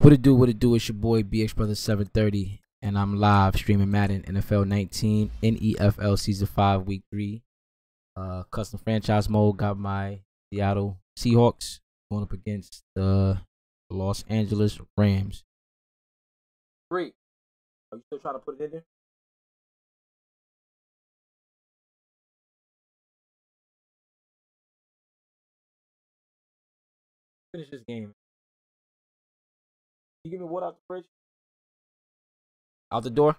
What it do? What it do? It's your boy BX Brother 730, and I'm live streaming Madden NFL 19 NEFL Season 5 Week 3. Custom franchise mode. Got my Seattle Seahawks going up against the Los Angeles Rams. 3. Are you still trying to put it in there? Finish this game. You give me what out the fridge? Out the door?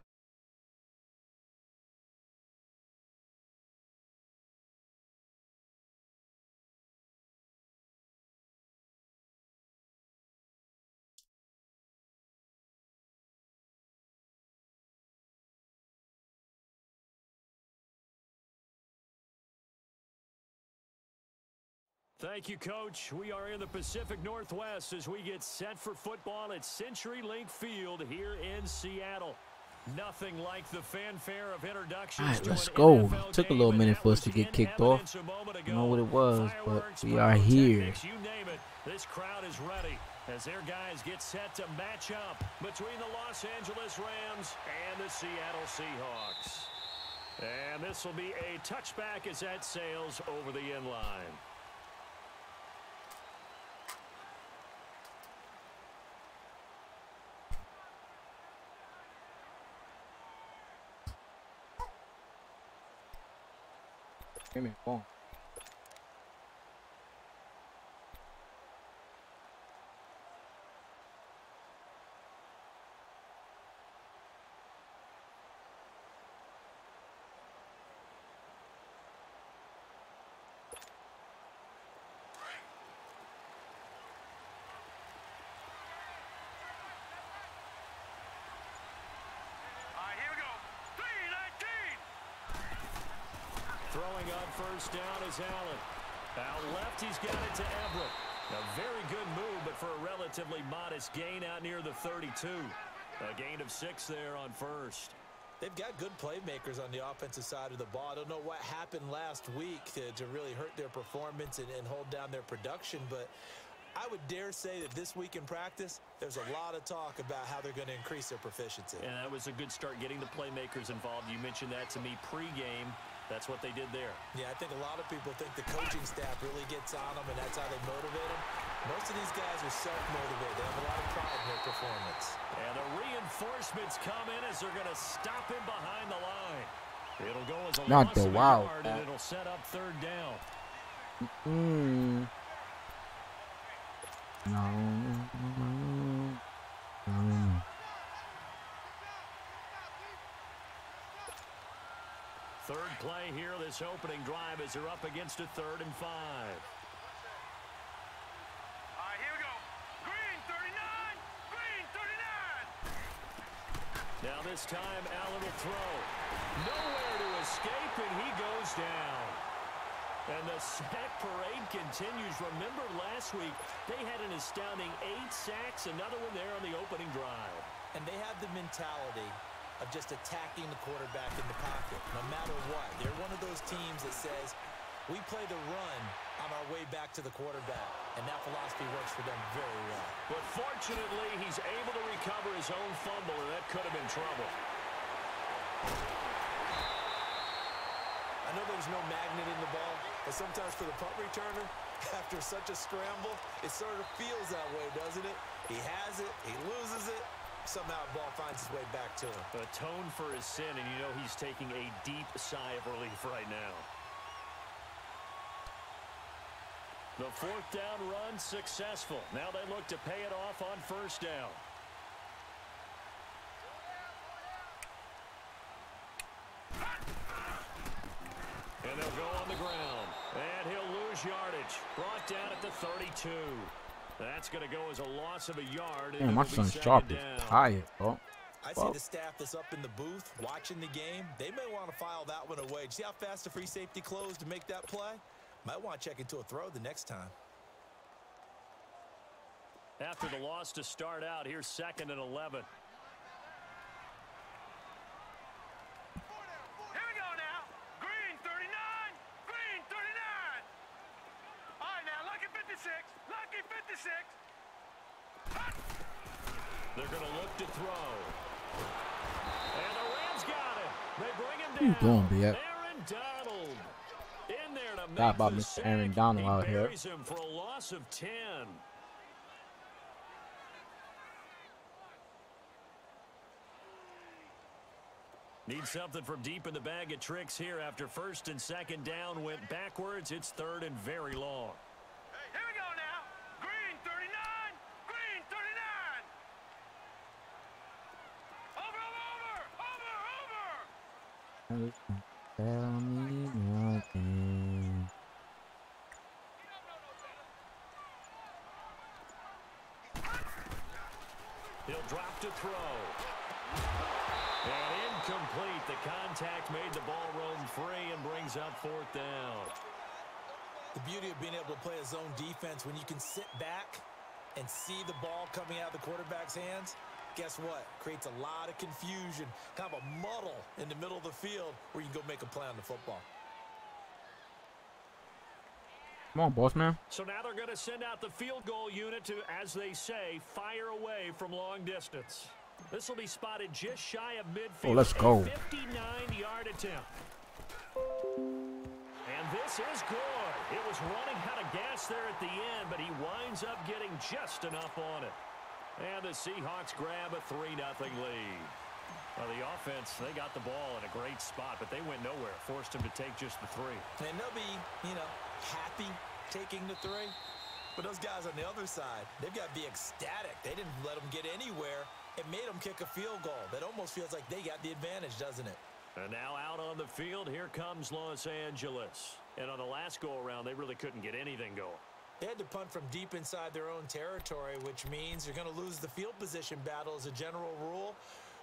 Thank you, Coach. We are in the Pacific Northwest as we get set for football at CenturyLink Field here in Seattle. Nothing like the fanfare of introductions. All right, let's go. Took a little minute for us to get kicked off. I don't know what it was, but we are here. You name it. This crowd is ready as their guys get set to match up between the Los Angeles Rams and the Seattle Seahawks. And this will be a touchback as that sails over the end line. Give me a phone. Throwing on first down is Allen. Out left, he's got it to Everett. A very good move, but for a relatively modest gain out near the 32. A gain of 6 there on first. They've got good playmakers on the offensive side of the ball. I don't know what happened last week to really hurt their performance and hold down their production, but I would dare say that this week in practice, there's a lot of talk about how they're going to increase their proficiency. And that was a good start getting the playmakers involved. You mentioned that to me pregame. That's what they did there. Yeah, I think a lot of people think the coaching staff really gets on them, and that's how they motivate them. Most of these guys are self-motivated. They have a lot of pride in their performance. And the reinforcements come in as they're going to stop him behind the line. It'll go as a Not loss the of a wow. yard, and it'll set up third down. No. Third play here, this opening drive, as they're up against a 3rd and 5. All right, here we go. Green, 39. Green, 39. Now this time, Allen will throw. Nowhere to escape, and he goes down. And the sack parade continues. Remember last week, they had an astounding 8 sacks, another one there on the opening drive. And they have the mentality of just attacking the quarterback in the pocket, no matter what. They're one of those teams that says, we play the run on our way back to the quarterback, and that philosophy works for them very well. But fortunately, he's able to recover his own fumble, and that could have been trouble. I know there's no magnet in the ball, but sometimes for the punt returner, after such a scramble, it sort of feels that way, doesn't it? He has it, he loses it, somehow the ball finds its way back to him. Atone for his sin, and you know he's taking a deep sigh of relief right now. The 4th down run successful. Now they look to pay it off on first down. And they'll go on the ground. And he'll lose yardage. Brought down at the 32. That's going to go as a loss of a yard. Damn, my son's sharp is tired, bro. I see the staff that's up in the booth watching the game. They may want to file that one away. See how fast the free safety closed to make that play? Might want to check into a throw the next time. After the loss to start out, here's 2nd and 11. Here we go now. Green, 39. Green, 39. All right, now, lucky 56. Lucky 56. They're going to look to throw. And the Rams got it. They bring him What you down. doing, B.F.? Aaron Donald in there to Talk make about the Mr. sack. Aaron Donald He out here. buries him for a loss of 10. Need something from deep in the bag of tricks here after first and second down went backwards. It's third and very long. Here we go now. Green 39. Green 39. Over, over, over, over. Tell me nothing. He'll drop to throw. And incomplete. The contact made the ball roam free and brings up fourth down. The beauty of being able to play a zone defense when you can sit back and see the ball coming out of the quarterback's hands, guess what? Creates a lot of confusion, kind of a muddle in the middle of the field where you can go make a play on the football. Come on, boss man. So now they're going to send out the field goal unit to, as they say, fire away from long distance. This will be spotted just shy of midfield. Oh, let's go. 59-yard attempt. And this is good. It was running out of gas there at the end, but he winds up getting just enough on it. And the Seahawks grab a 3-0 lead. Well, the offense, they got the ball in a great spot, but they went nowhere. Forced him to take just the 3. And they'll be, happy taking the 3. But those guys on the other side, they've got to be ecstatic. They didn't let them get anywhere. It made them kick a field goal. That almost feels like they got the advantage, doesn't it? And now out on the field, here comes Los Angeles. And on the last go-around, they really couldn't get anything going. They had to punt from deep inside their own territory, which means you're going to lose the field position battle as a general rule.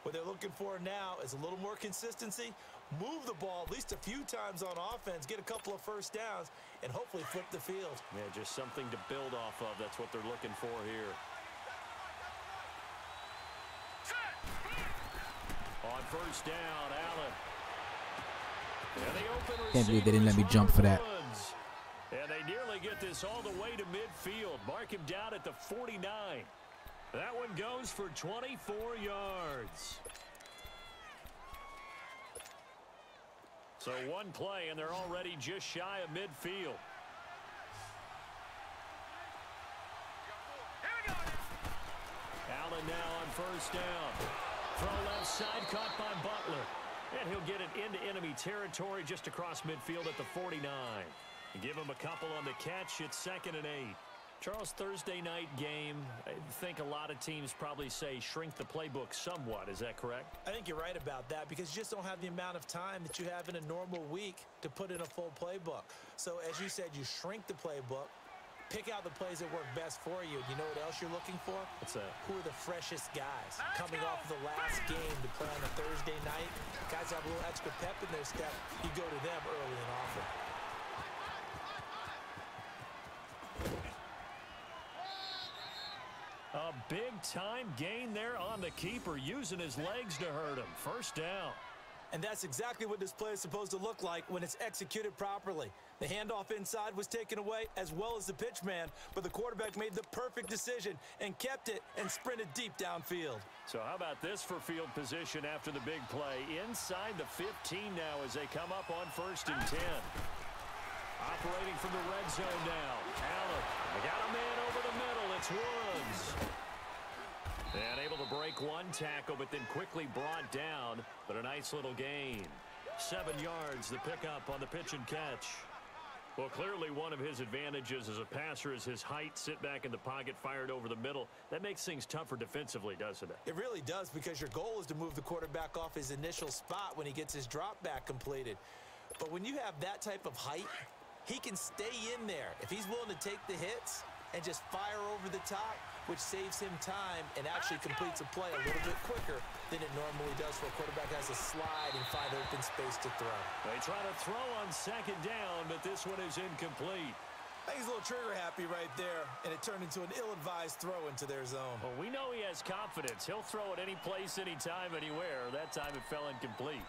What they're looking for now is a little more consistency, move the ball at least a few times on offense, get a couple of first downs, and hopefully flip the field. Yeah, just something to build off of. That's what they're looking for here. On first down, Allen. And the open Can't believe they didn't let me jump for that. Woods. And they nearly get this all the way to midfield. Mark him down at the 49. That one goes for 24 yards. So one play, and they're already just shy of midfield. Allen now on first down. Throw left side, caught by Butler. And he'll get it into enemy territory just across midfield at the 49. Give him a couple on the catch. It's 2nd and 8. Charles, Thursday night game, I think a lot of teams probably say shrink the playbook somewhat. Is that correct? I think you're right about that because you just don't have the amount of time that you have in a normal week to put in a full playbook. So as you said, you shrink the playbook, pick out the plays that work best for you. You know what else you're looking for? What's that? Who are the freshest guys coming off the last game to play on a Thursday night? Guys have a little extra pep in their step. You go to them early and often. A big-time gain there on the keeper, using his legs to hurt him. First down. And that's exactly what this play is supposed to look like when it's executed properly. The handoff inside was taken away as well as the pitch man, but the quarterback made the perfect decision and kept it and sprinted deep downfield. So how about this for field position after the big play? Inside the 15 now as they come up on 1st and 10. Operating from the red zone now. Allen, they got a man over the middle. It's Woods. And able to break one tackle, but then quickly brought down. But a nice little gain. 7 yards, the pickup on the pitch and catch. Well, clearly one of his advantages as a passer is his height. Sit back in the pocket, fired over the middle. That makes things tougher defensively, doesn't it? It really does, because your goal is to move the quarterback off his initial spot when he gets his drop back completed. But when you have that type of height, he can stay in there. If he's willing to take the hits and just fire over the top, which saves him time and actually completes a play a little bit quicker than it normally does for a quarterback has to slide and find open space to throw. They try to throw on 2nd down, but this one is incomplete. I think he's a little trigger happy right there, and it turned into an ill-advised throw into their zone. Well, we know he has confidence. He'll throw it any place, anytime, anywhere. That time it fell incomplete.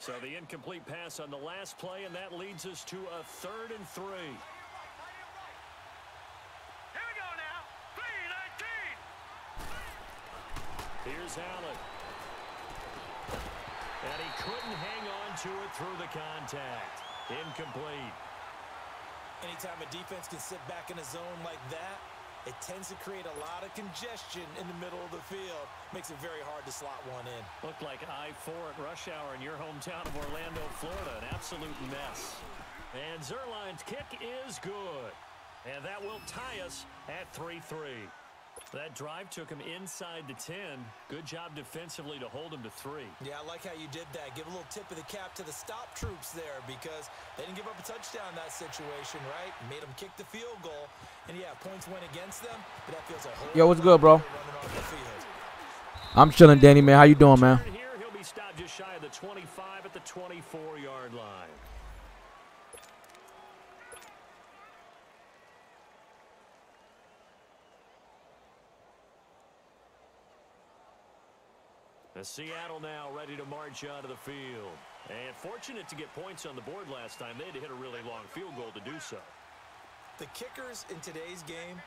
So the incomplete pass on the last play, and that leads us to a 3rd and 3. Here we go now. 3-19. Here's Allen. And he couldn't hang on to it through the contact. Incomplete. Anytime a defense can sit back in a zone like that, it tends to create a lot of congestion in the middle of the field. Makes it very hard to slot one in. Looked like I-4 at rush hour in your hometown of Orlando, Florida. An absolute mess. And Zerline's kick is good. And that will tie us at 3-3. That drive took him inside the 10. Good job defensively to hold him to 3. Yeah, I like how you did that. Give a little tip of the cap to the stop troops there because they didn't give up a touchdown in that situation, right? Made them kick the field goal. And, yeah, points went against them, but that feels a whole Yo, what's good, bro? running off the field. I'm chilling, Danny, man. How you doing, man? Here, he'll be stopped just shy of the 25 at the 24-yard line. Seattle now ready to march onto the field. And fortunate to get points on the board last time. They had to hit a really long field goal to do so. The kickers in today's game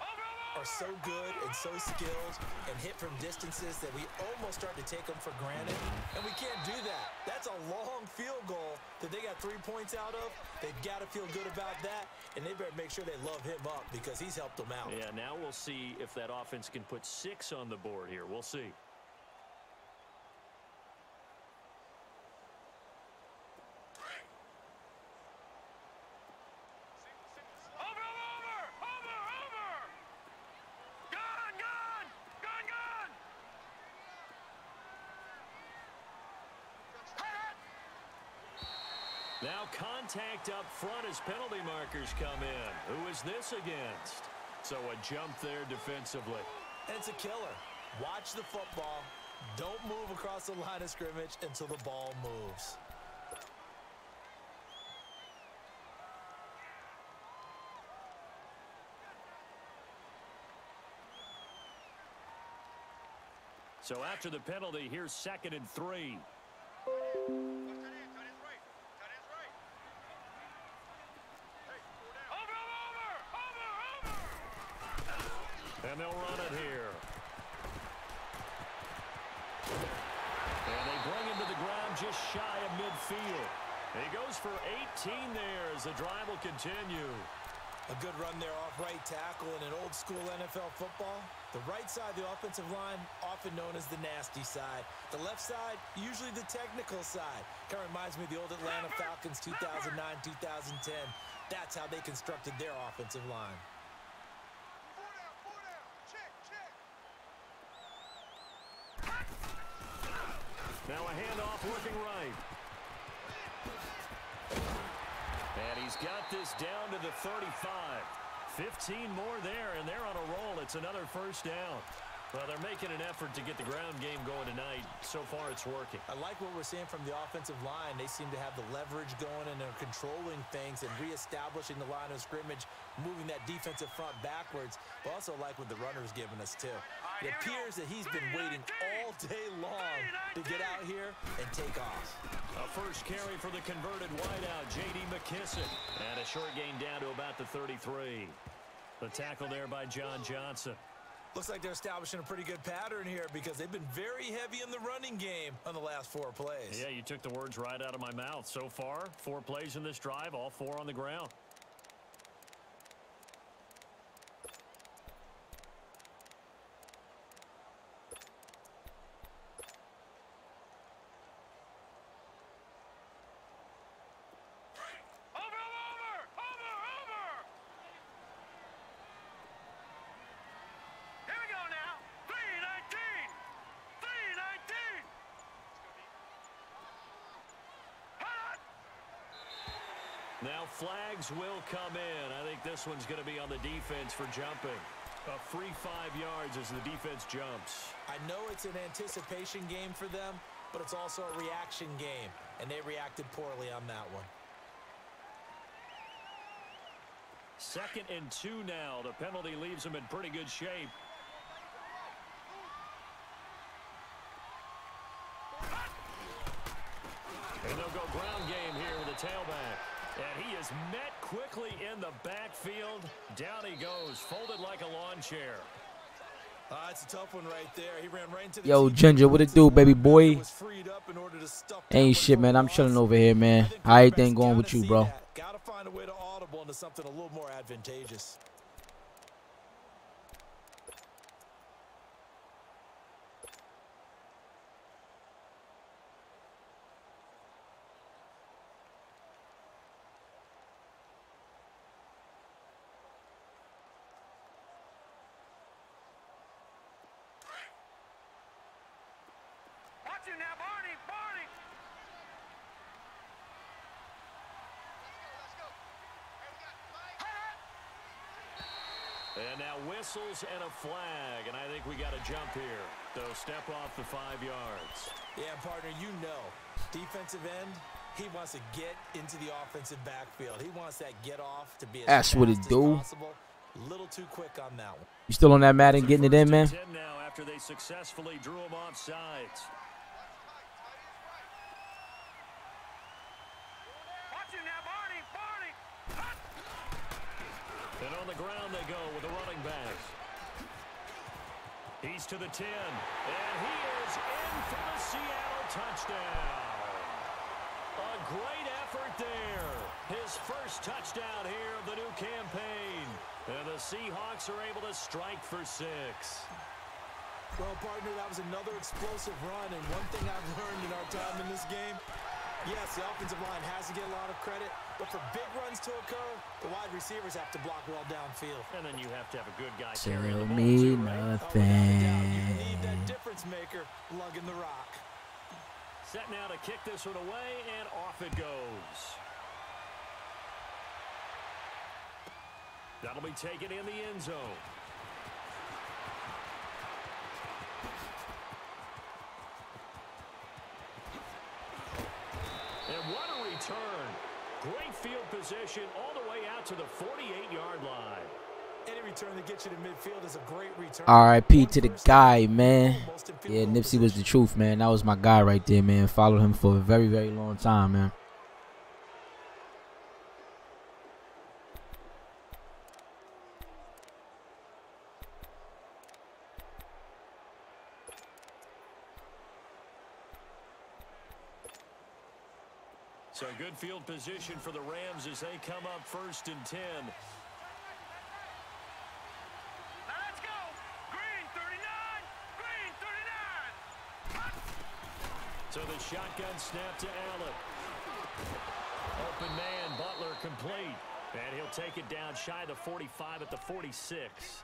are so good and so skilled and hit from distances that we almost start to take them for granted. And we can't do that. That's a long field goal that they got 3 points out of. They've got to feel good about that. And they better make sure they love him up because he's helped them out. Yeah, now we'll see if that offense can put 6 on the board here. We'll see. Now contact up front as penalty markers come in. Who is this against? So a jump there defensively. And it's a killer. Watch the football. Don't move across the line of scrimmage until the ball moves. So after the penalty, here's 2nd and 3. And they'll run it here. And they bring him to the ground just shy of midfield. And he goes for 18 there as the drive will continue. A good run there off right tackle in an old-school NFL football. The right side of the offensive line, often known as the nasty side. The left side, usually the technical side. Kind of reminds me of the old Atlanta Falcons 2009-2010. That's how they constructed their offensive line. Now a handoff looking right. And he's got this down to the 35. 15 more there, and they're on a roll. It's another first down. Well, they're making an effort to get the ground game going tonight. So far, it's working. I like what we're seeing from the offensive line. They seem to have the leverage going, and they're controlling things and reestablishing the line of scrimmage, moving that defensive front backwards. But also like what the runner's giving us, too. It appears that he's been waiting all day long to get out here and take off. A first carry for the converted wideout, J.D. McKissick. And a short gain down to about the 33. The tackle there by John Johnson. Looks like they're establishing a pretty good pattern here because they've been very heavy in the running game on the last 4 plays. Yeah, you took the words right out of my mouth. So far, 4 plays in this drive, all 4 on the ground. Now flags will come in. I think this one's going to be on the defense for jumping. A free 5 yards as the defense jumps. I know it's an anticipation game for them, but it's also a reaction game, and they reacted poorly on that one. 2nd and 2 now. The penalty leaves them in pretty good shape. And they'll go He is met quickly in the backfield. Down he goes, folded like a lawn chair. It's a tough one right there. He ran right into the Yo, Ginger, what it do, baby boy? Ain't shit, man. I'm chilling over here, man. How everything going with you, bro? Gotta find a way to audible into something a little more advantageous. Watch you now, Barney, Barney. And now whistles and a flag, and I think we got a jump here. So step off the 5 yards. Yeah, partner, you know, defensive end, he wants to get into the offensive backfield. He wants that get off to be as That's what it fast as do. possible. A little too quick on that one. You still on that Madden getting it in, man? 10 now after they successfully drew him off sides. Watch you now, Barney, Barney. And on the ground they go with the running back. He's to the 10, and he is in for the Seattle touchdown. A great effort there. His first touchdown here of the new campaign. And the Seahawks are able to strike for 6. Well, partner, that was another explosive run, and one thing I've learned in our time in this game, yes, the offensive line has to get a lot of credit, but for big runs to occur, the wide receivers have to block well downfield. And then you have to have a good guy Tell carrying the ball me too, right? nothing. You need that difference maker lugging the rock. Set now to kick this one away, and off it goes. That'll be taken in the end zone. And what a return. Great field position all the way out to the 48-yard line. Any return that gets you to midfield is a great return. R.I.P. to the guy, man. Yeah, Nipsey was the truth, man. That was my guy right there, man. Followed him for a very, very long time, man. So good field position for the Rams as they come up 1st and 10. Now let's go. Green 39, green 39. So the shotgun snap to Allen. Open man, Butler complete. And he'll take it down shy of the 45 at the 46.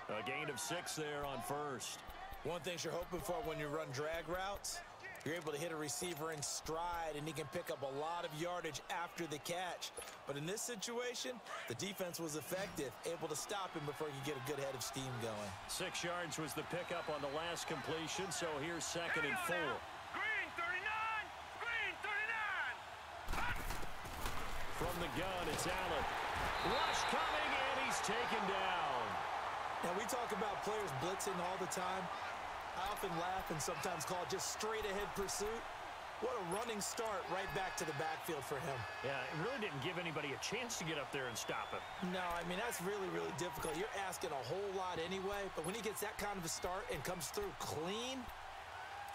A gain of 6 there on 1st. One thing you're hoping for when you run drag routes, you're able to hit a receiver in stride, and he can pick up a lot of yardage after the catch. But in this situation, the defense was effective, able to stop him before he could get a good head of steam going. 6 yards was the pickup on the last completion, so here's 2nd and 4. Green 39, green 39. From the gun, it's Allen. Rush coming, and he's taken down. Now, we talk about players blitzing all the time. I often laugh and sometimes call it just straight-ahead pursuit. What a running start right back to the backfield for him. Yeah, it really didn't give anybody a chance to get up there and stop him. No, I mean, that's really, really difficult. You're asking a whole lot anyway, but when he gets that kind of a start and comes through clean,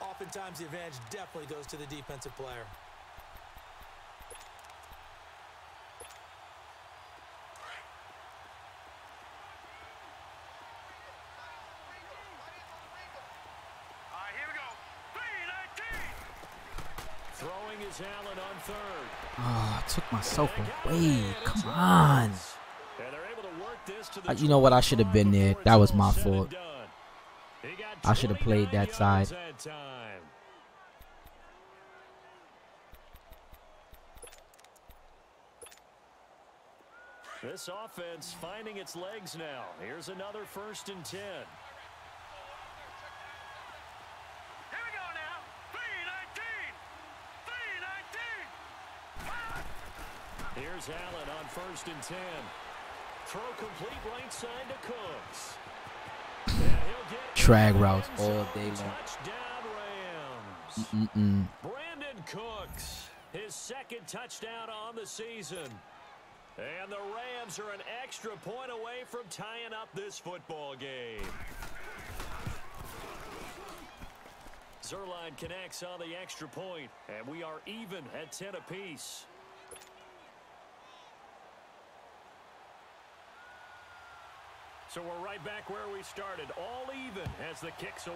oftentimes the advantage definitely goes to the defensive player. Throwing is Allen on 3rd. Oh, I took myself away. Come on. And they're able to work this to the You know what? I should have been there. That was my fault. He got I should have played that 29 side. yards that time. This offense finding its legs now. Here's another 1st and 10. Here we go now. 319, 319. Here's Allen on 1st and 10. Throw complete right side to Cooks. And he'll get Drag routes all day long. touchdown Rams. Brandon Cooks, his 2nd touchdown on the season. And the Rams are an extra point away from tying up this football game. Zerline connects on the extra point, and we are even at 10 apiece. So we're right back where we started, all even as the kick's away.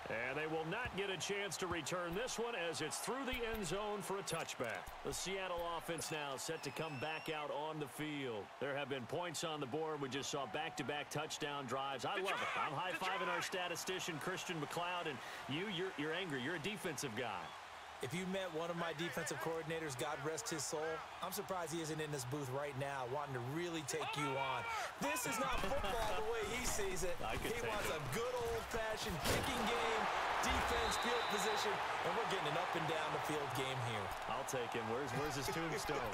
And they will not get a chance to return this one as it's through the end zone for a touchback. The Seattle offense now set to come back out on the field. There have been points on the board. We just saw back-to-back touchdown drives. I love it. I'm high-fiving our statistician, Christian McLeod, and you're angry. You're a defensive guy. If you met one of my defensive coordinators, God rest his soul, I'm surprised he isn't in this booth right now wanting to really take you on. This is not football the way he sees it. He wants a good old-fashioned kicking game, defense, field position, and we're getting an up and down the field game here. I'll take him. Where's his tombstone?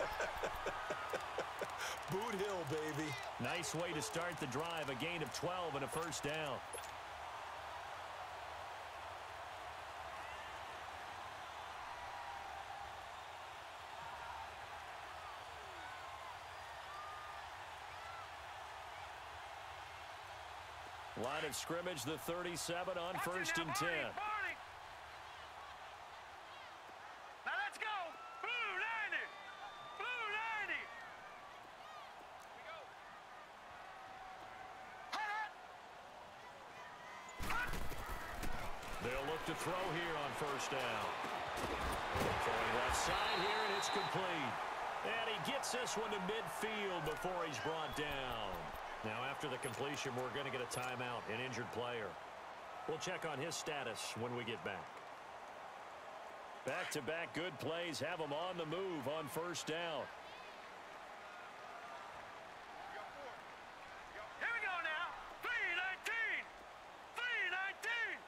Boot Hill, baby. Nice way to start the drive, a gain of 12 and a first down. Line of scrimmage, the 37 on first and 10. Now let's go. Blue 90. Blue 90. We go. They'll look to throw here on first down. Throwing left side here, and it's complete. And he gets this one to midfield before he's brought down. Now, after the completion, we're going to get a timeout, an injured player. We'll check on his status when we get back. Back-to-back good plays have him on the move on first down. Here we go now. 319. 319.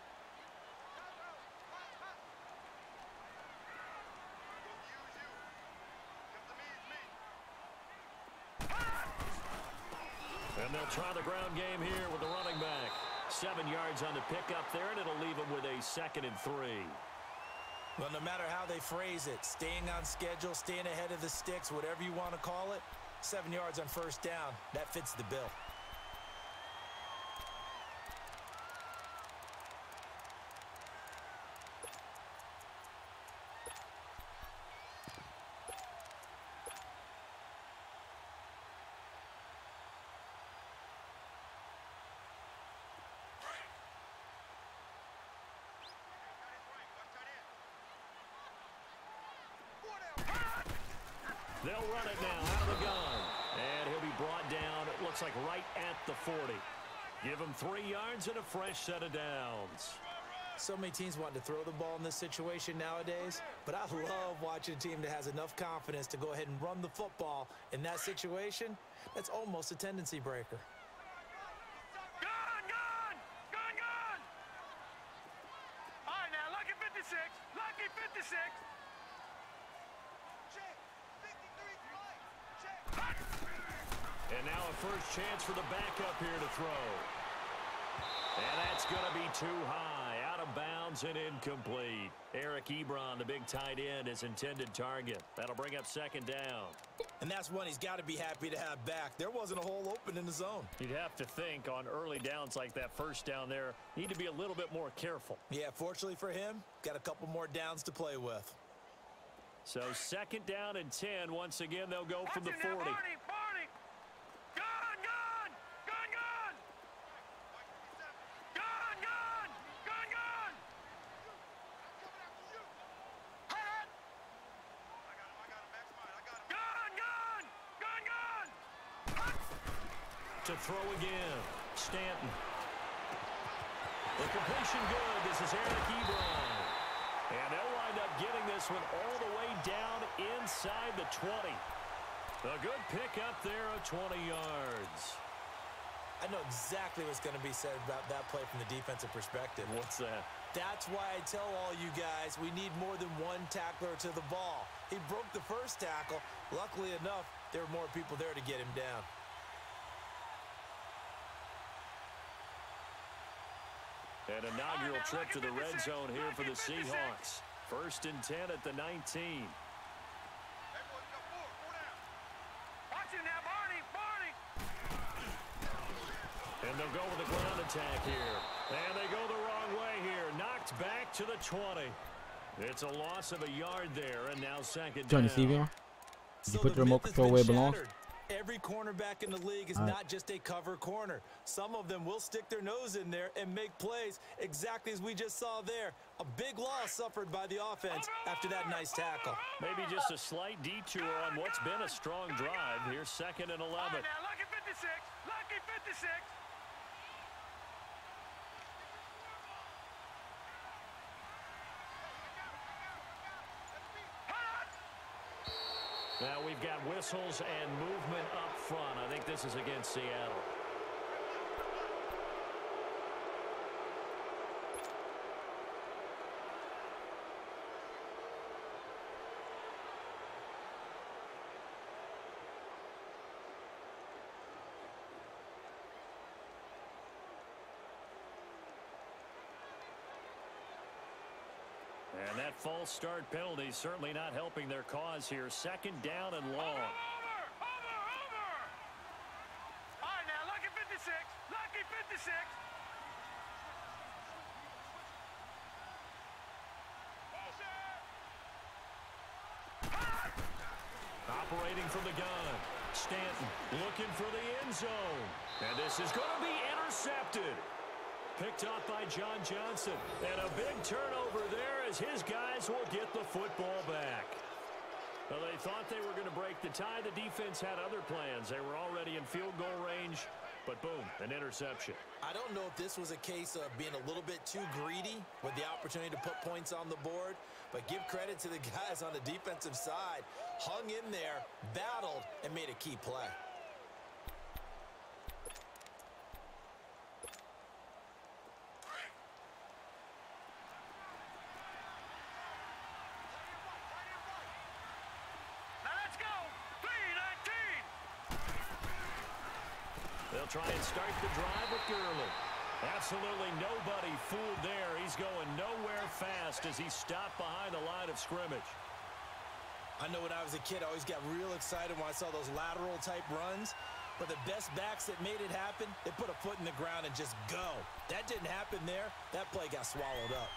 And they'll try the ground game here with the running back. 7 yards on the pickup there, and it'll leave them with a 2nd and 3. Well, no matter how they phrase it, staying on schedule, staying ahead of the sticks, whatever you want to call it, 7 yards on first down, that fits the bill. They'll run it now out of the gun. And he'll be brought down, it looks like right at the 40. Give him 3 yards and a fresh set of downs. So many teams want to throw the ball in this situation nowadays, but I love watching a team that has enough confidence to go ahead and run the football in that situation. That's almost a tendency breaker. Gun, gun. Gun, gun. All right, now, lucky 56. Lucky 56. And now a first chance for the backup here to throw. And that's going to be too high, out of bounds and incomplete. Eric Ebron, the big tight end, his intended target. That'll bring up 2nd down. And that's one he's got to be happy to have back. There wasn't a hole open in the zone. You'd have to think on early downs like that first down there, need to be a little bit more careful. Yeah, fortunately for him, got a couple more downs to play with. So 2nd down and 10. Once again, they'll go from the 40. Barney. Gun, gun. Gun, gun. Gun, gun. Gun, gun. Gun, gun. Gun, gun. To throw again, Stanton. The completion good. This is Eric Ebron. And they'll wind up getting this one all the way down inside the 20. A good pickup there of 20 yards. I know exactly what's going to be said about that play from the defensive perspective. What's that? That's why I tell all you guys we need more than one tackler to the ball. He broke the first tackle. Luckily enough, there were more people there to get him down. An inaugural trip to the red zone here for the Seahawks. First and 10 at the 19. Watch him now, Barney. And they'll go with the ground attack here. And they go the wrong way here. Knocked back to the 20. It's a loss of a yard there, and now second down. Join the CFM. Did you put the remote control where it belongs? Every cornerback in the league is not just a cover corner. Some of them will stick their nose in there and make plays exactly as we just saw there. A big loss suffered by the offense after that nice tackle. Maybe just a slight detour on what's been a strong drive. Here's second and 11. Now, lucky 56. Lucky 56. Now we've got whistles and movement up front. I think this is against Seattle. And that false start penalty certainly not helping their cause here. Second down and long. Over. All right, now, lucky 56. Lucky 56. Operating from the gun. Stanton looking for the end zone. And this is going to be intercepted. Picked up by John Johnson. And a big turnover there as his guys will get the football back. Well, they thought they were going to break the tie. The defense had other plans. They were already in field goal range. But boom, an interception. I don't know if this was a case of being a little bit too greedy with the opportunity to put points on the board. But give credit to the guys on the defensive side. Hung in there, battled, and made a key play. They'll try and start the drive with Gurley. Absolutely nobody fooled there. He's going nowhere fast as he's stopped behind the line of scrimmage. I know when I was a kid, I always got real excited when I saw those lateral type runs. But the best backs that made it happen, they put a foot in the ground and just go. That didn't happen there. That play got swallowed up.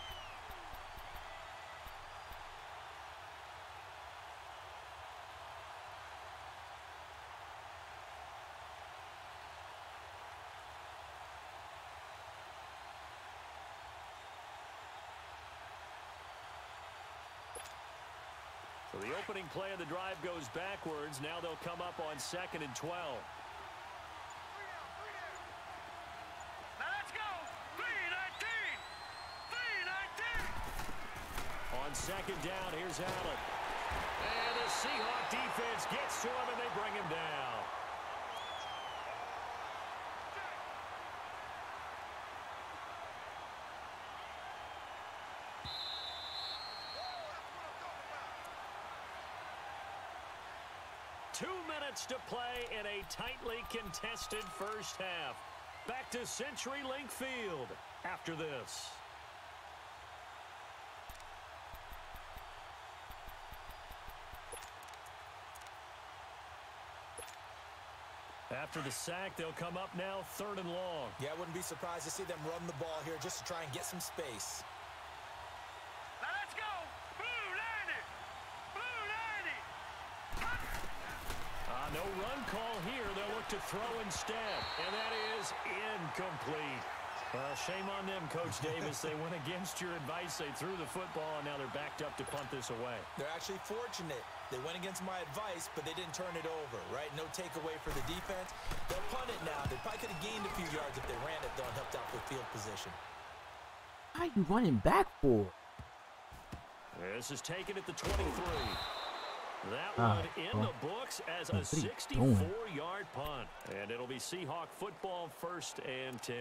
So the opening play of the drive goes backwards. Now they'll come up on second and 12. Now let's go. 3-19. 3-19. On second down, here's Allen. And the Seahawks defense gets to him, and they bring him down. Two minutes to play in a tightly contested first half. Back to CenturyLink Field after this. After the sack, they'll come up now third and long. Yeah, I wouldn't be surprised to see them run the ball here just to try and get some space. Now let's go. Blue 90. Blue 90. No run call here. They'll look to throw instead. And that is incomplete. Well, shame on them, Coach Davis. They went against your advice. They threw the football, and now they're backed up to punt this away. They're actually fortunate. They went against my advice, but they didn't turn it over, right? No takeaway for the defense. They'll punt it now. They probably could have gained a few yards if they ran it, though, and helped out with field position. How you running back for? This is taken at the 23. That one in the books as a 64-yard punt. And it'll be Seahawk football, first and 10.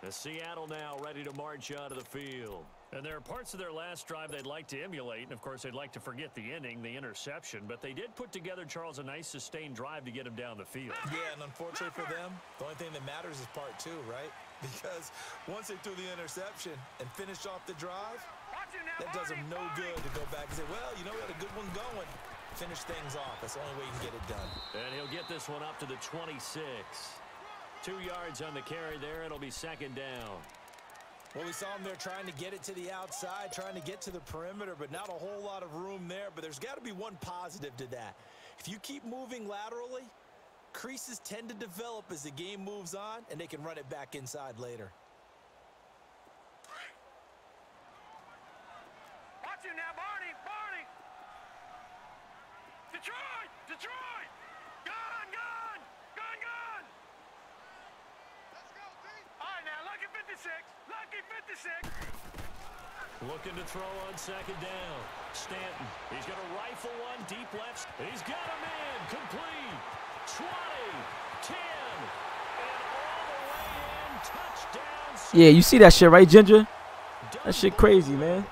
The Seattle now ready to march out of the field. And there are parts of their last drive they'd like to emulate. And, of course, they'd like to forget the inning, the interception. But they did put together, Charles, a nice sustained drive to get him down the field. Yeah, and unfortunately for them, the only thing that matters is part two, right? Because once they threw the interception and finished off the drive, That does him no good to go back and say, well, you know, we had a good one going. Finish things off. That's the only way you can get it done. And he'll get this one up to the 26. 2 yards on the carry there. It'll be second down. Well, we saw him there trying to get it to the outside, trying to get to the perimeter, but not a whole lot of room there. But there's got to be one positive to that. If you keep moving laterally, creases tend to develop as the game moves on, and they can run it back inside later. Watch him now, Barney. Barney. Detroit. Detroit. Gun. Gun. Gun. Gun. Let's go, D. All right, now, lucky 56. Lucky 56. Looking to throw on second down. Stanton. He's going to rifle one deep left. He's got him in. Complete. 20. 10. And all the way in. Touchdown. Yeah, you see that shit, right, Ginger? That shit crazy, man.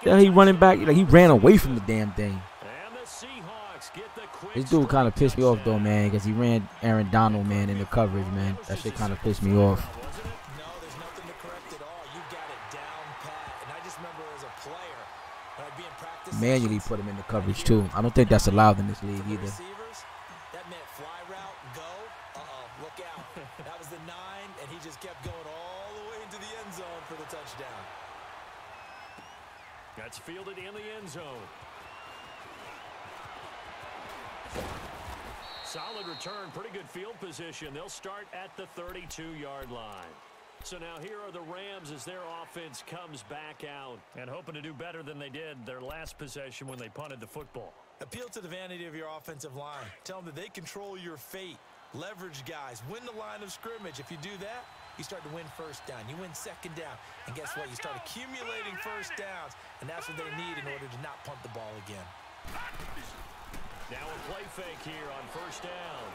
Yeah, he running back. Like, he ran away from the damn thing. And the Seahawks get the quick This dude kind of pissed me off, though, man, because he ran Aaron Donald, man, in the coverage, man. That shit kind of pissed me off. No, there's nothing to correct at all. You got it down pat. And I just remember as a player, when I'd be in practice Manually put him in the coverage, too. I don't think that's allowed in this league, either. receivers, that meant fly route, go. Look out. That was the 9, and he just kept going all the way into the end zone for the touchdown. That's fielded in the end zone. Solid return, pretty good field position. They'll start at the 32-yard line. So now here are the Rams as their offense comes back out and hoping to do better than they did their last possession when they punted the football. Appeal to the vanity of your offensive line. Tell them that they control your fate. Leverage guys. Win the line of scrimmage. If you do that, you start to win first down. You win second down. And guess what? You start accumulating first downs. And that's what they need in order to not punt the ball again. Now a play fake here on first down.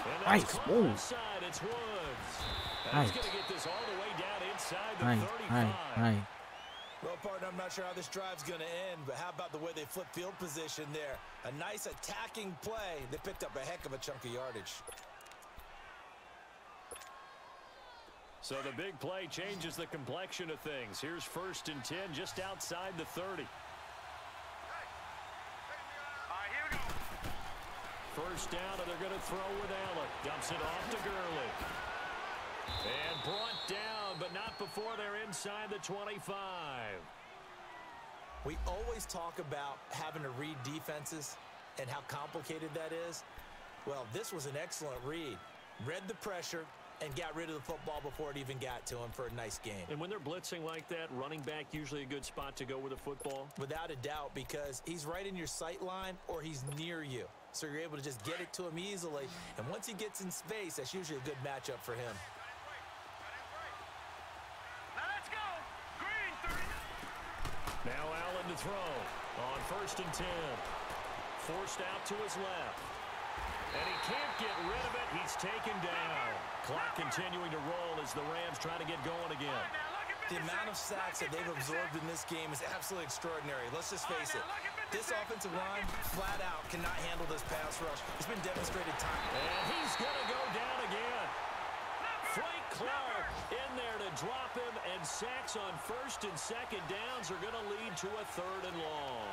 And Nice move. Inside, it's Woods. Nice. He's going to get this all the way down inside the Nice, 35. nice. Well, partner, I'm not sure how this drive's going to end, but how about the way they flip field position there? A nice attacking play. They picked up a heck of a chunk of yardage. So the big play changes the complexion of things. Here's 1st and 10 just outside the 30. First down, and they're going to throw with Allen. Dumps it off to Gurley. And brought down, but not before they're inside the 25. We always talk about having to read defenses and how complicated that is. Well, this was an excellent read. Read the pressure and got rid of the football before it even got to him for a nice game. And when they're blitzing like that, running back usually a good spot to go with the football? Without a doubt, because he's right in your sight line or he's near you. So you're able to just get it to him easily. And once he gets in space, that's usually a good matchup for him. Now let's go. Green 30. Now Allen to throw on 1st and 10. Forced out to his left. And he can't get rid of it. He's taken down. Clock continuing to roll as the Rams try to get going again. The amount of sacks that they've absorbed in this game is absolutely extraordinary. Let's just face it. This offensive line, flat out, cannot handle this pass rush. It's been demonstrated time. And he's going to go down again. Frank Clark in there to drop him, and sacks on 1st and 2nd downs are going to lead to a 3rd and long.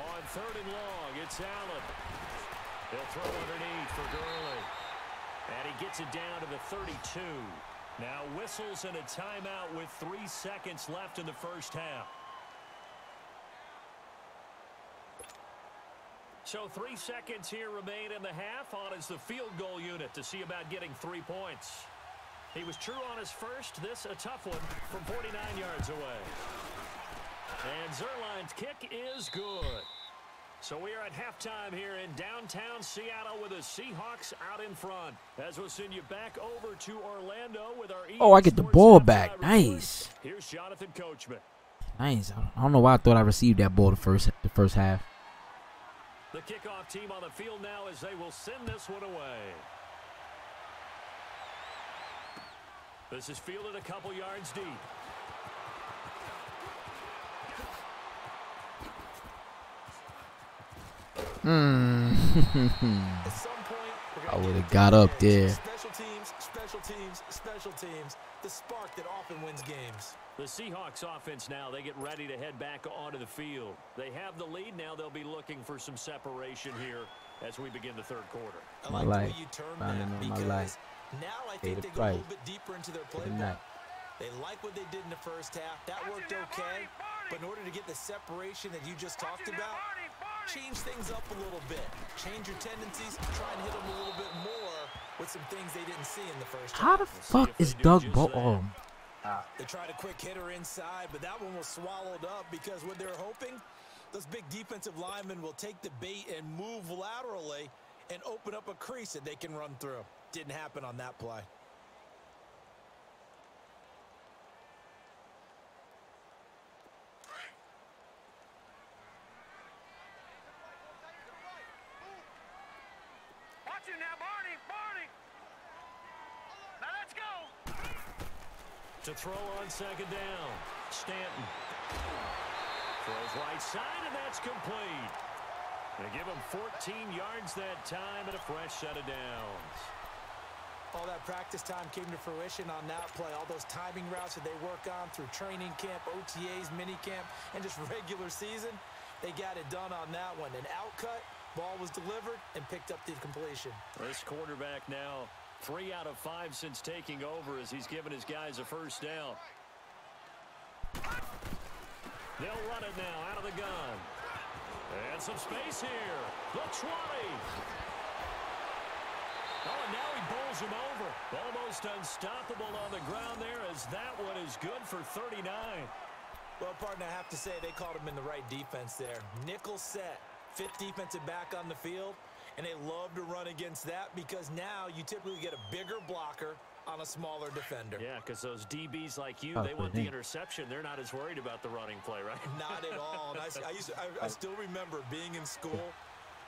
On 3rd and long, it's Allen. He'll throw underneath for Gurley. And he gets it down to the 32. Now whistles and a timeout with 3 seconds left in the first half. So 3 seconds here remain in the half. On is the field goal unit to see about getting 3 points. He was true on his first. This a tough one from 49 yards away. And Zerline's kick is good. So we are at halftime here in downtown Seattle with the Seahawks out in front. As we'll send you back over to Orlando with our Oh, I get the ball back. Nice. Here's Jonathan Coachman. Nice. I don't know why I thought I received that ball the first half. The kickoff team on the field now as they will send this one away. This is fielded a couple yards deep. At some point, I would have got up there. Special teams, special teams, special teams. The spark that often wins games. The Seahawks offense now, they get ready to head back onto the field. They have the lead now. They'll be looking for some separation here as we begin the third quarter. I like the way you term that, because now I think they go a little bit deeper into their playbook. They like what they did in the first half. That worked okay. But in order to get the separation that you just talked about, change things up a little bit. Change your tendencies. Try and hit them a little bit more with some things they didn't see in the first half. How the fuck is Doug Ball? They tried a quick hitter inside, but that one was swallowed up because what they're hoping, those big defensive linemen will take the bait and move laterally and open up a crease that they can run through. Didn't happen on that play. Watch him now, Barney. Now let's go. To throw on second down, Stanton. Throws right side, and that's complete. They give him 14 yards that time and a fresh set of downs. All that practice time came to fruition on that play. All those timing routes that they work on through training camp, OTAs, minicamp, and just regular season, they got it done on that one. An outcut, ball was delivered, and picked up the completion. This quarterback now 3 out of 5 since taking over as he's given his guys a first down. They'll run it now out of the gun. And some space here. The 20. Oh, and now he bowls him over. Almost unstoppable on the ground there as that one is good for 39. Well, partner, I have to say they called him in the right defense there. Nickel set, 5th defensive back on the field, and they love to run against that because now you typically get a bigger blocker on a smaller defender. Yeah, because those DBs like you, they want the interception. They're not as worried about the running play, right? Not at all. And I still remember being in school,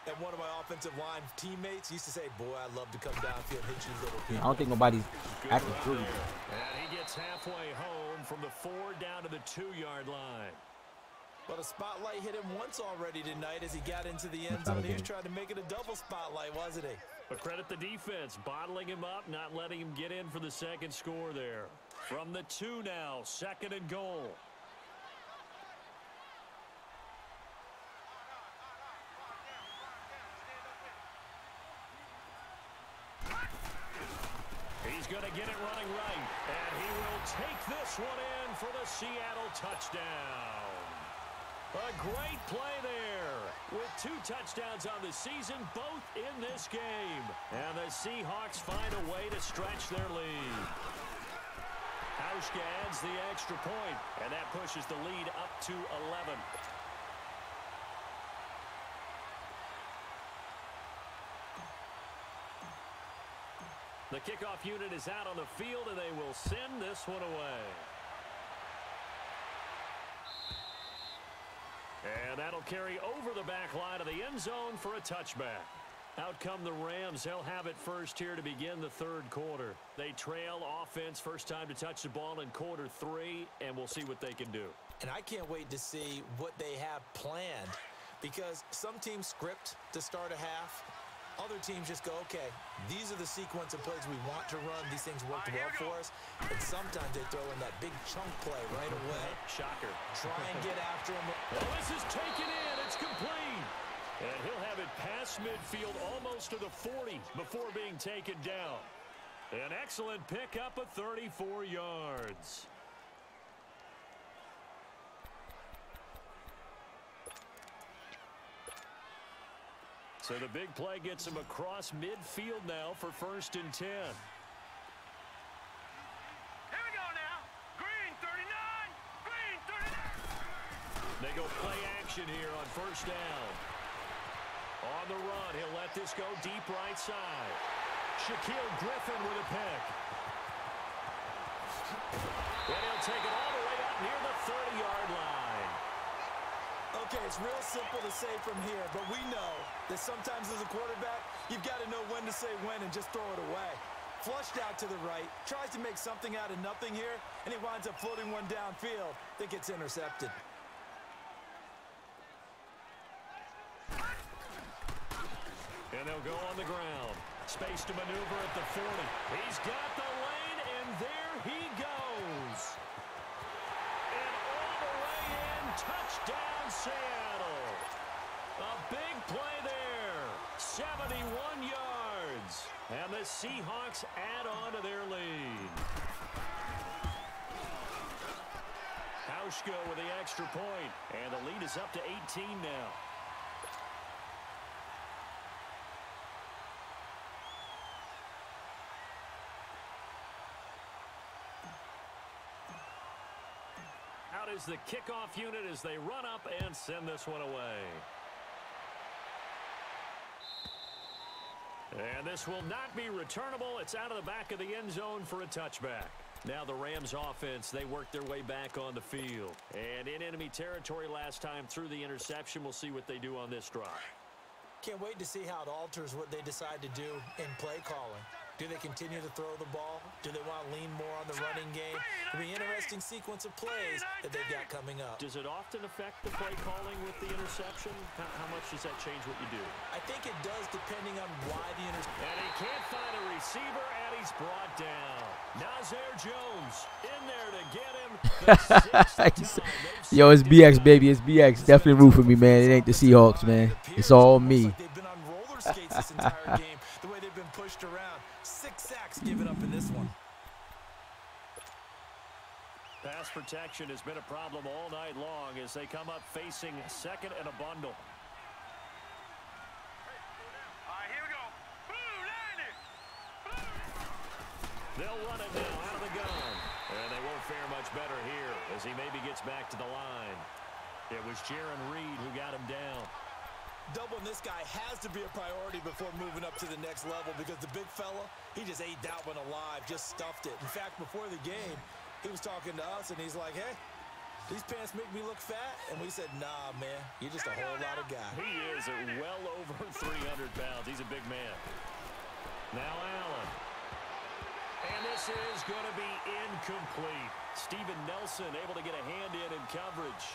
and one of my offensive line teammates used to say, boy, I'd love to come downfield and hit you little people. I don't think nobody's acting true. And he gets halfway home from the 4 down to the 2-yard line. Well, the spotlight hit him once already tonight as he got into the end zone. He was trying to make it a double spotlight, wasn't he? But credit the defense, bottling him up, not letting him get in for the second score there. From the 2 now, 2nd and goal. He's going to get it running right, and he will take this one in for the Seattle touchdown. A great play there with 2 touchdowns on the season, both in this game. And the Seahawks find a way to stretch their lead. Hauschka adds the extra point, and that pushes the lead up to 11. The kickoff unit is out on the field, and they will send this one away. And that'll carry over the back line of the end zone for a touchback. Out come the Rams. They'll have it first here to begin the 3rd quarter. They trail offense, first time to touch the ball in quarter 3, and we'll see what they can do. And I can't wait to see what they have planned, because some teams script to start a half. Other teams just go, okay, these are the sequence of plays we want to run. These things worked well for us. And sometimes they throw in that big chunk play right away. Shocker. Try and get after him. Well, this is taken in. It's complete. And he'll have it past midfield almost to the 40 before being taken down. An excellent pickup of 34 yards. So the big play gets him across midfield now for 1st and 10. Here we go now. Green 39. Green 39. They go play action here on 1st down. On the run, he'll let this go deep right side. Shaquille Griffin with a pick. And he'll take it all the way up near the 30-yard line. Okay, it's real simple to say from here, but we know that sometimes as a quarterback, you've got to know when to say when and just throw it away. Flushed out to the right, tries to make something out of nothing here, and he winds up floating one downfield that gets intercepted. And they'll go on the ground. Space to maneuver at the 40. He's got the lane, and there he goes. And all the way in, touchdown Seattle. A big play there. 71 yards. And the Seahawks add on to their lead. Hauschka with the extra point. And the lead is up to 18 now. Out is the kickoff unit as they run up and send this one away. And this will not be returnable. It's out of the back of the end zone for a touchback. Now the Rams offense, they work their way back on the field. And in enemy territory last time through the interception. We'll see what they do on this drive. Can't wait to see how it alters what they decide to do in play calling. Do they continue to throw the ball? Do they want to lean more on the running game? It'll be an interesting sequence of plays that they've got coming up. Does it often affect the play calling with the interception? How much does that change what you do? I think it does depending on why the interception. And he can't find a receiver, and he's brought down. Nazir Jones in there to get him. Yo, it's BX, baby. It's BX. Definitely root for me, man. It ain't the Seahawks, man. It's all me. They've been on roller skates this entire game. The way they've been pushed around. 6 sacks given up in this one. Pass protection has been a problem all night long as they come up facing second and a bundle. All right, here we go. Blue, line it. They'll run it now out of the gun. And they won't fare much better here as he maybe gets back to the line. It was Jaron Reed who got him down. Doubling this guy has to be a priority before moving up to the next level because the big fella, he just ate that one alive, just stuffed it. In fact, before the game, he was talking to us, and he's like, hey, these pants make me look fat? And we said, nah, man, you're just a whole lot of guy. He is well over 300 pounds. He's a big man. Now Allen. And this is going to be incomplete. Steven Nelson able to get a hand in coverage.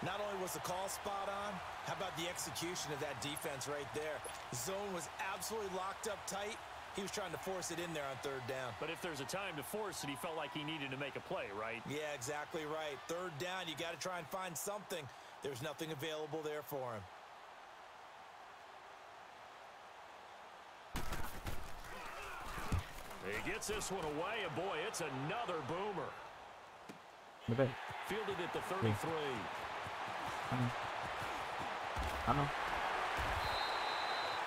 Not only was the call spot on, how about the execution of that defense right there? The zone was absolutely locked up tight. He was trying to force it in there on third down. But if there's a time to force it, he felt like he needed to make a play, right? Yeah, exactly right. Third down, you got to try and find something. There's nothing available there for him. He gets this one away, and boy, it's another boomer. Okay. Fielded at the 33. I know.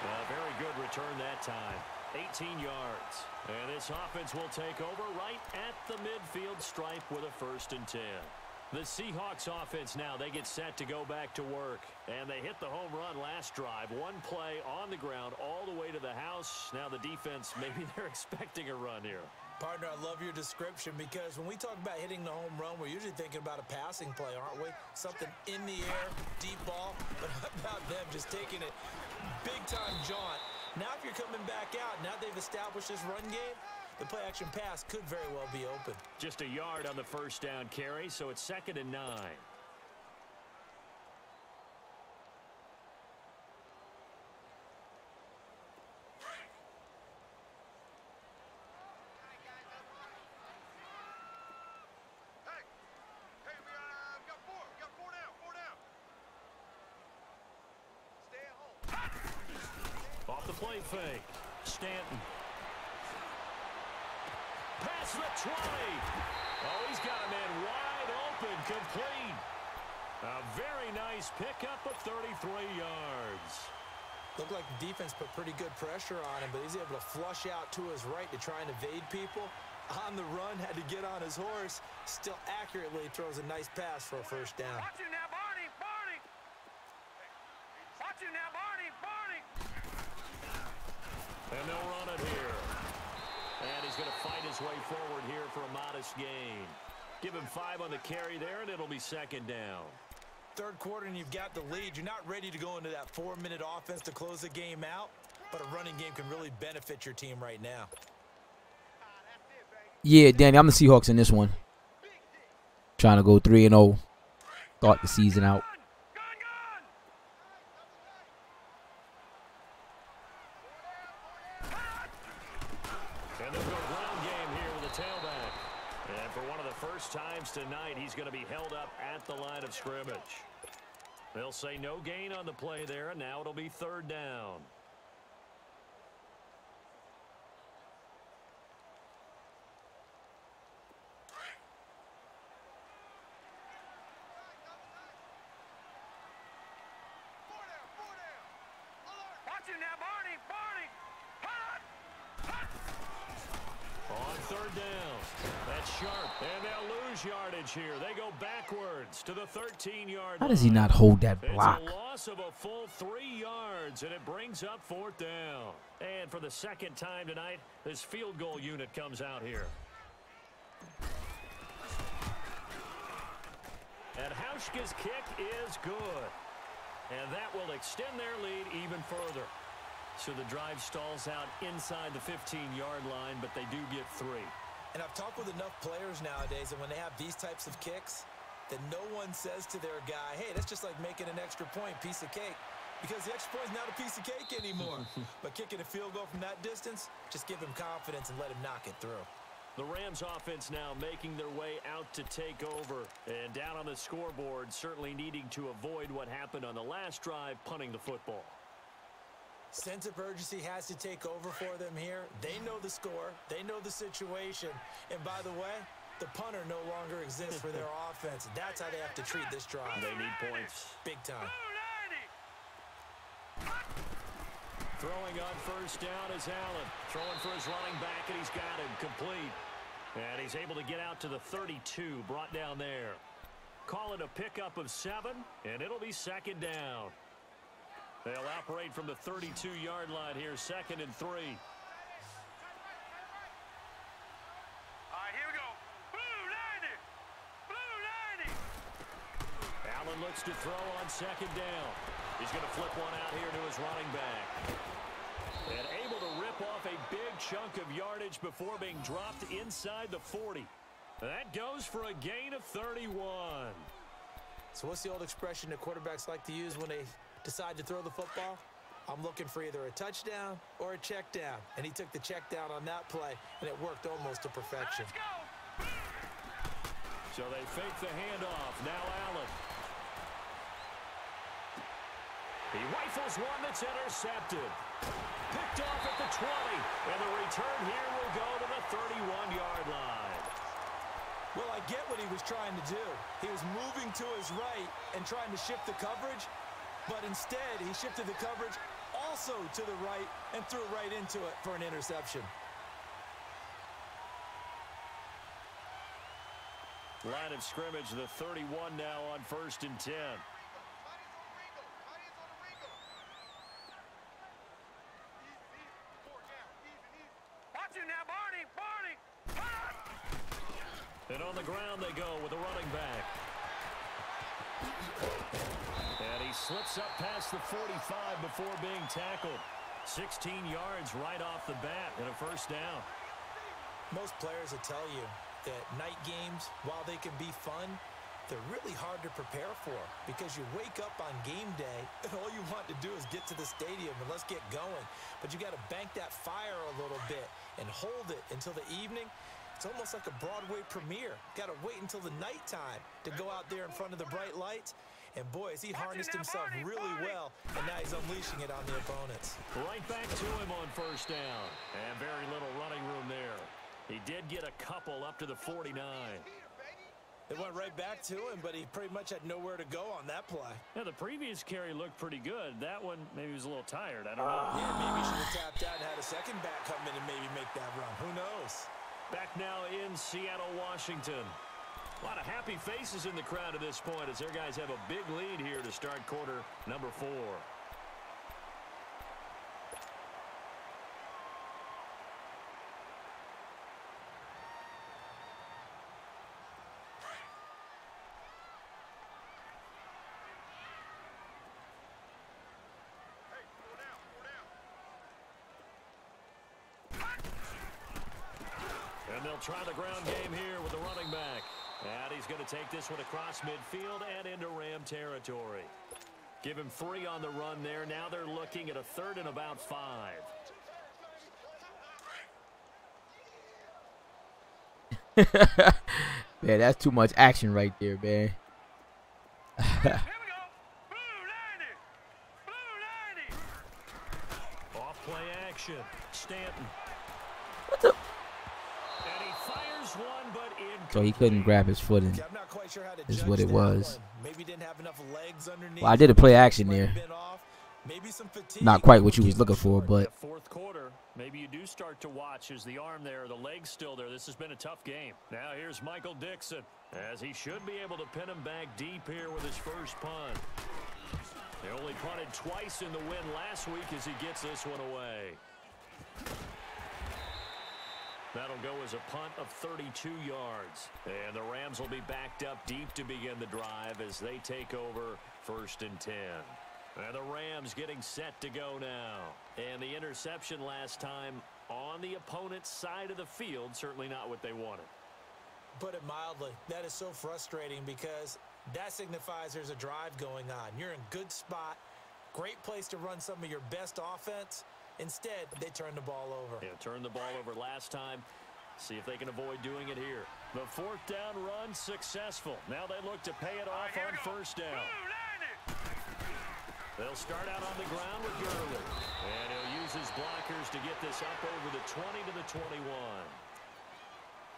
A very good return that time. 18 yards. And this offense will take over right at the midfield stripe with a 1st and 10. The Seahawks offense now, they get set to go back to work. And they hit the home run last drive. One play on the ground all the way to the house. Now the defense, maybe they're expecting a run here. Partner, I love your description because when we talk about hitting the home run, we're usually thinking about a passing play, aren't we? Something in the air, deep ball. But how about them just taking it big-time jaunt? Now if you're coming back out, now they've established this run game, the play-action pass could very well be open. Just a yard on the 1st down carry, so it's 2nd and 9. Hey, we got four. We got four down. Stay at home. Off the play fake. Stanton. Pass the 20. Oh, he's got a man wide open, complete. A very nice pickup of 33 yards. Looked like the defense put pretty good pressure on him, but he's able to flush out to his right to try and evade people. On the run, had to get on his horse. Still accurately throws a nice pass for a 1st down. Watch him now, Barney. Watch him now, Barney. And they'll run it here. And he's going to fight his way forward here for a modest gain. Give him 5 on the carry there, and it'll be 2nd down. Third quarter, and you've got the lead. You're not ready to go into that 4-minute offense to close the game out, but a running game can really benefit your team right now. Yeah, Danny, I'm the Seahawks in this one. Trying to go 3-0. Start the season out. first times tonight he's going to be held up at the line of scrimmage. They'll say no gain on the play there, and now it'll be third down. Now, Barney, on third down. That's sharp. And they'll lose yardage here. They go backwards to the 13-yard line. How does he not hold that block? It's a loss of a full 3 yards, and it brings up fourth down. And for the second time tonight, this field goal unit comes out here. And Hauschka's kick is good. And that will extend their lead even further. So the drive stalls out inside the 15-yard line, but they do get 3. And I've talked with enough players nowadays, and when they have these types of kicks, that no one says to their guy, hey, that's just like making an extra point, piece of cake. Because the extra point is not a piece of cake anymore. But kicking a field goal from that distance, just give him confidence and let him knock it through. The Rams offense now making their way out to take over. And down on the scoreboard, certainly needing to avoid what happened on the last drive, punting the football. Sense of urgency has to take over for them here. They know the score. They know the situation. And by the way, the punter no longer exists for their offense. That's how they have to treat this drive. They need points. Big time. Throwing on first down is Allen. Throwing for his running back, and he's got him complete. And he's able to get out to the 32, brought down there. Call it a pickup of 7, and it'll be second down. They'll operate from the 32-yard line here, 2nd and 3. All right, here we go. Blue 90. Blue 90. Allen looks to throw on second down. He's going to flip one out here to his running back. And able to rip off a big chunk of yardage before being dropped inside the 40. That goes for a gain of 31. So what's the old expression that quarterbacks like to use when they decide to throw the football? I'm looking for either a touchdown or a check down. And he took the check down on that play, and it worked almost to perfection. Let's go. So they fake the handoff. Now Allen. He rifles one that's intercepted. Picked off at the 20. And the return here will go to the 31-yard line. Well, I get what he was trying to do. He was moving to his right and trying to shift the coverage. But instead, he shifted the coverage also to the right and threw right into it for an interception. Line of scrimmage, the 31 now on 1st and 10. Watch it now, Barney. Barney. And on the ground they go with a running back. And he slips up past the 45 before being tackled. 16 yards right off the bat and a first down. Most players will tell you that night games, while they can be fun, they're really hard to prepare for because you wake up on game day and all you want to do is get to the stadium and let's get going. But you got to bank that fire a little bit and hold it until the evening. It's almost like a Broadway premiere. Got to wait until the nighttime to go out there in front of the bright lights. And boy, has he harnessed himself really well, and now he's unleashing it on the opponents. Right back to him on first down. And very little running room there. He did get a couple up to the 49. It went right back to him, but he pretty much had nowhere to go on that play. Yeah, the previous carry looked pretty good. That one, maybe he was a little tired. I don't know. Yeah, maybe he should have tapped out and had a second back come in and maybe make that run. Who knows? Back now in Seattle, Washington. A lot of happy faces in the crowd at this point as their guys have a big lead here to start quarter number 4. And they'll try the ground game here with the running back. And he's going to take this one across midfield and into Ram territory. Give him 3 on the run there. Now they're looking at a 3rd and about 5. Man, that's too much action right there, man. Here we go. Blue 90. Blue 90. Off play action. Stanton. What the? And he fires one, but incomplete. So he couldn't grab his foot in. Okay, I'm not quite sure how to Is judge what it that was. one. Maybe didn't have enough legs underneath. Well, I did a play action Might have there. been off. Maybe some fatigue. Not quite what you was looking for, but That fourth quarter, maybe you do start to watch as the arm there, the leg's still there. This has been a tough game. Now here's Michael Dixon, as he should be able to pin him back deep here with his first punt. They only punted twice in the win last week as he gets this one away. That'll go as a punt of 32 yards. And the Rams will be backed up deep to begin the drive as they take over 1st and 10. And the Rams getting set to go now. And the interception last time on the opponent's side of the field, certainly not what they wanted. Put it mildly, that is so frustrating because that signifies there's a drive going on. You're in good spot, great place to run some of your best offense. Instead, they turn the ball over. Yeah, turned the ball over last time. See if they can avoid doing it here. The 4th down run successful. Now they look to pay it off on 1st down. They'll start out on the ground with Gurley. And he'll use his blockers to get this up over the 20 to the 21.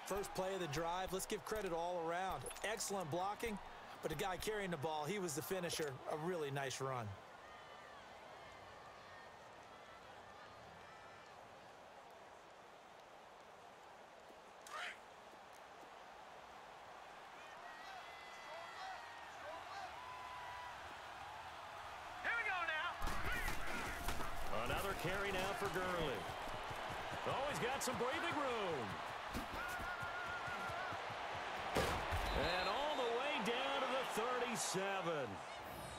First play of the drive, let's give credit all around. Excellent blocking, but the guy carrying the ball, he was the finisher. A really nice run. Carry now for Gurley. Oh, he's got some breathing room. And all the way down to the 37.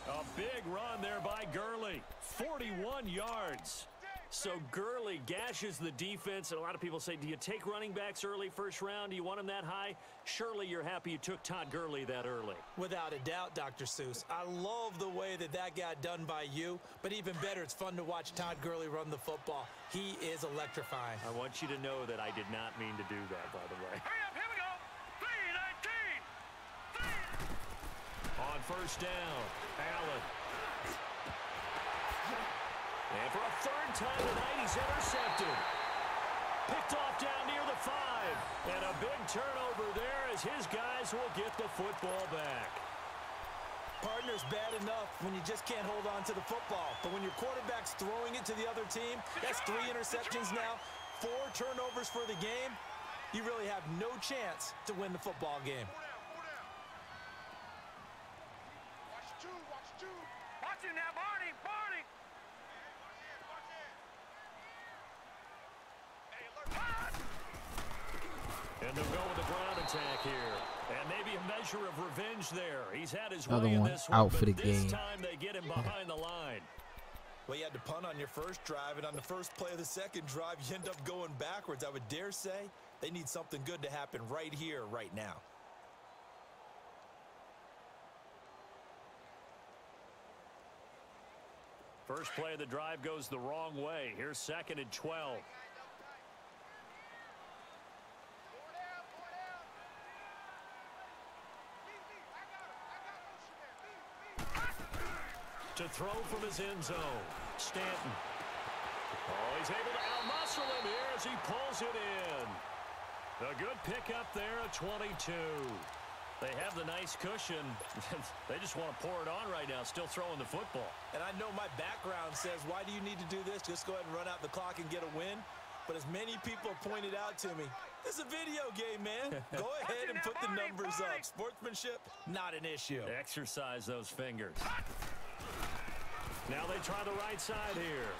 A big run there by Gurley. 41 yards. So Gurley gashes the defense. And a lot of people say, do you take running backs early first round? Do you want them that high? Surely you're happy you took Todd Gurley that early. Without a doubt, Dr. Seuss. I love the way that got done by you. But even better, it's fun to watch Todd Gurley run the football. He is electrifying. I want you to know that I did not mean to do that, by the way. Hurry up, here we go. 3-19. On 1st down, Allen. And for a 3rd time tonight, he's intercepted. Picked off down near the 5. And a big turnover there as his guys will get the football back. Partner's bad enough when you just can't hold on to the football. But when your quarterback's throwing it to the other team, that's 3 interceptions now, 4 turnovers for the game. You really have no chance to win the football game. Watch him now, Barney. Barney. And they'll go with the ground attack here. And maybe a measure of revenge there. He's had his Another way in one this out one, for the but this game. time they get him behind the line. Well, you had to punt on your first drive, and on the first play of the second drive, you end up going backwards. I would dare say they need something good to happen right here, right now. First play of the drive goes the wrong way. Here's 2nd and 12. To throw from his end zone, Stanton. Oh, he's able to outmuscle him here as he pulls it in. A good pickup there at 22. They have the nice cushion. They just want to pour it on right now, still throwing the football. And I know my background says, why do you need to do this? Just go ahead and run out the clock and get a win. But as many people have pointed out to me, this is a video game, man. Go ahead and put the numbers up. Sportsmanship, not an issue. Exercise those fingers. Now they try the right side here.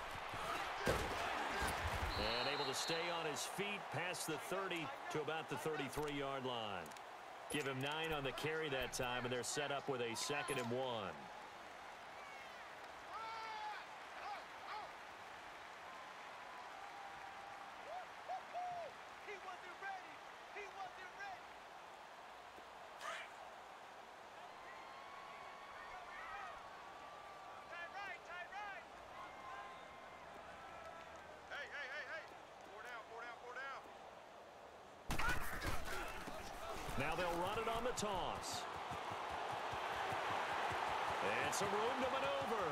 And able to stay on his feet past the 30 to about the 33-yard line. Give him 9 on the carry that time, and they're set up with a 2nd and 1. He wasn't ready. He wasn't ready. Tight right, tight right. Hey, hey, hey, hey. 4 down, 4 down, 4 down. Now they'll run it on the toss. And some room to maneuver.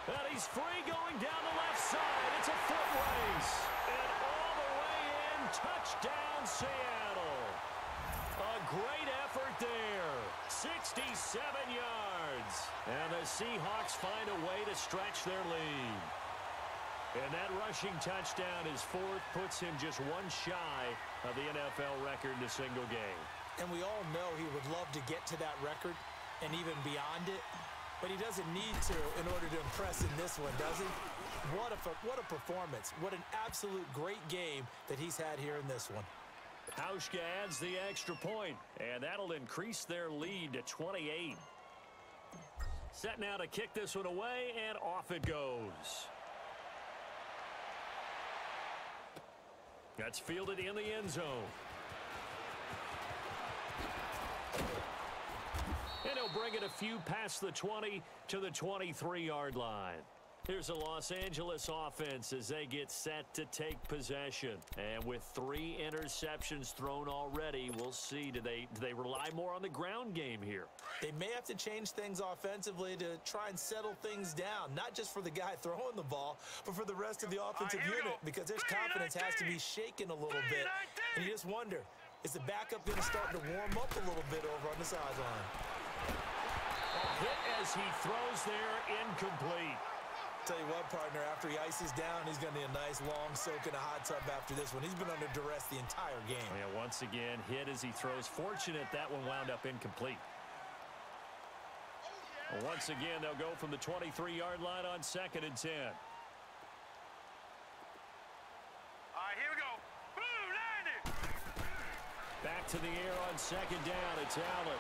And he's free going down the left side. It's a foot race. And all the way in, touchdown Seattle. A great effort there. 67 yards. And the Seahawks find a way to stretch their lead. And that rushing touchdown, his fourth, puts him just one shy of the NFL record in a single game. And we all know he would love to get to that record and even beyond it, but he doesn't need to in order to impress in this one, does he? What a performance. What an absolute great game that he's had here in this one. Hauschka adds the extra point, and that'll increase their lead to 28. Set now to kick this one away, and off it goes. That's fielded in the end zone. And he'll bring it a few past the 20 to the 23-yard line. Here's the Los Angeles offense as they get set to take possession. And with 3 interceptions thrown already, we'll see. Do they rely more on the ground game here? They may have to change things offensively to try and settle things down, not just for the guy throwing the ball, but for the rest of the offensive unit, because their confidence has to be shaken a little bit. And you just wonder, is the backup going to start to warm up a little bit over on the sideline? Hit as he throws there, incomplete. Tell you what, partner, after he ices down, he's going to need a nice long soak in a hot tub after this one. He's been under duress the entire game. Yeah, once again, hit as he throws. Fortunate that one wound up incomplete. Once again, they'll go from the 23-yard line on 2nd and 10. All right, here we go. Boom, landed. Back to the air on 2nd down. It's Allen.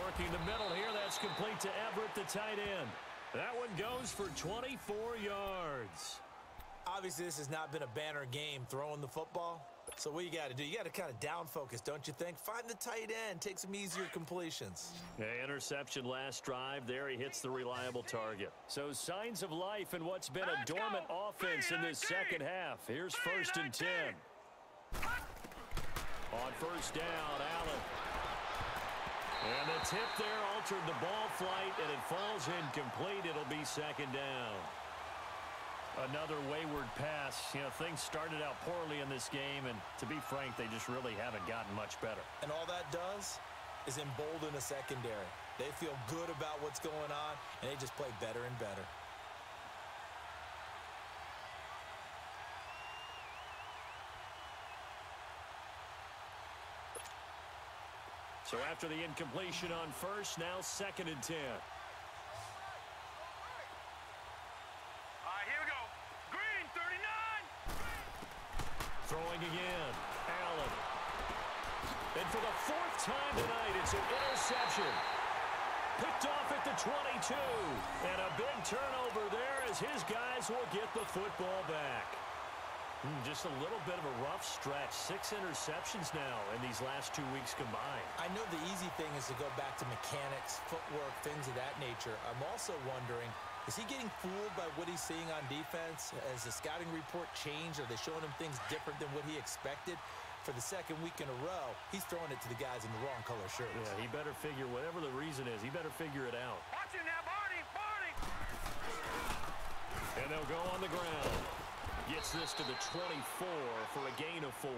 Working the middle here. That's complete to Everett, the tight end. That one goes for 24 yards. Obviously, this has not been a banner game throwing the football. So what you got to do, you got to kind of down focus, don't you think? Find the tight end, take some easier completions. Yeah, interception last drive. There he hits the reliable target. So signs of life in what's been a dormant offense in this second half. Here's 1st and 10. On 1st down, Allen. And the tip there altered the ball flight, and it falls incomplete. It'll be 2nd down. Another wayward pass. You know, things started out poorly in this game, and to be frank, they just really haven't gotten much better. And all that does is embolden a secondary. They feel good about what's going on, and they just play better and better. So after the incompletion on 1st, now 2nd and 10. All right, here we go. Green, 39. Throwing again. Allen. And for the 4th time tonight, it's an interception. Picked off at the 22. And a big turnover there as his guys will get the football back. Just a little bit of a rough stretch. 6 interceptions now in these last 2 weeks combined. I know the easy thing is to go back to mechanics, footwork, things of that nature. I'm also wondering, is he getting fooled by what he's seeing on defense? Has the scouting report changed? Are they showing him things different than what he expected? For the 2nd week in a row, he's throwing it to the guys in the wrong color shirts. Yeah, he better figure, whatever the reason is, he better figure it out. Watch him now, Barney, Barney. And they'll go on the ground. Gets this to the 24 for a gain of 4.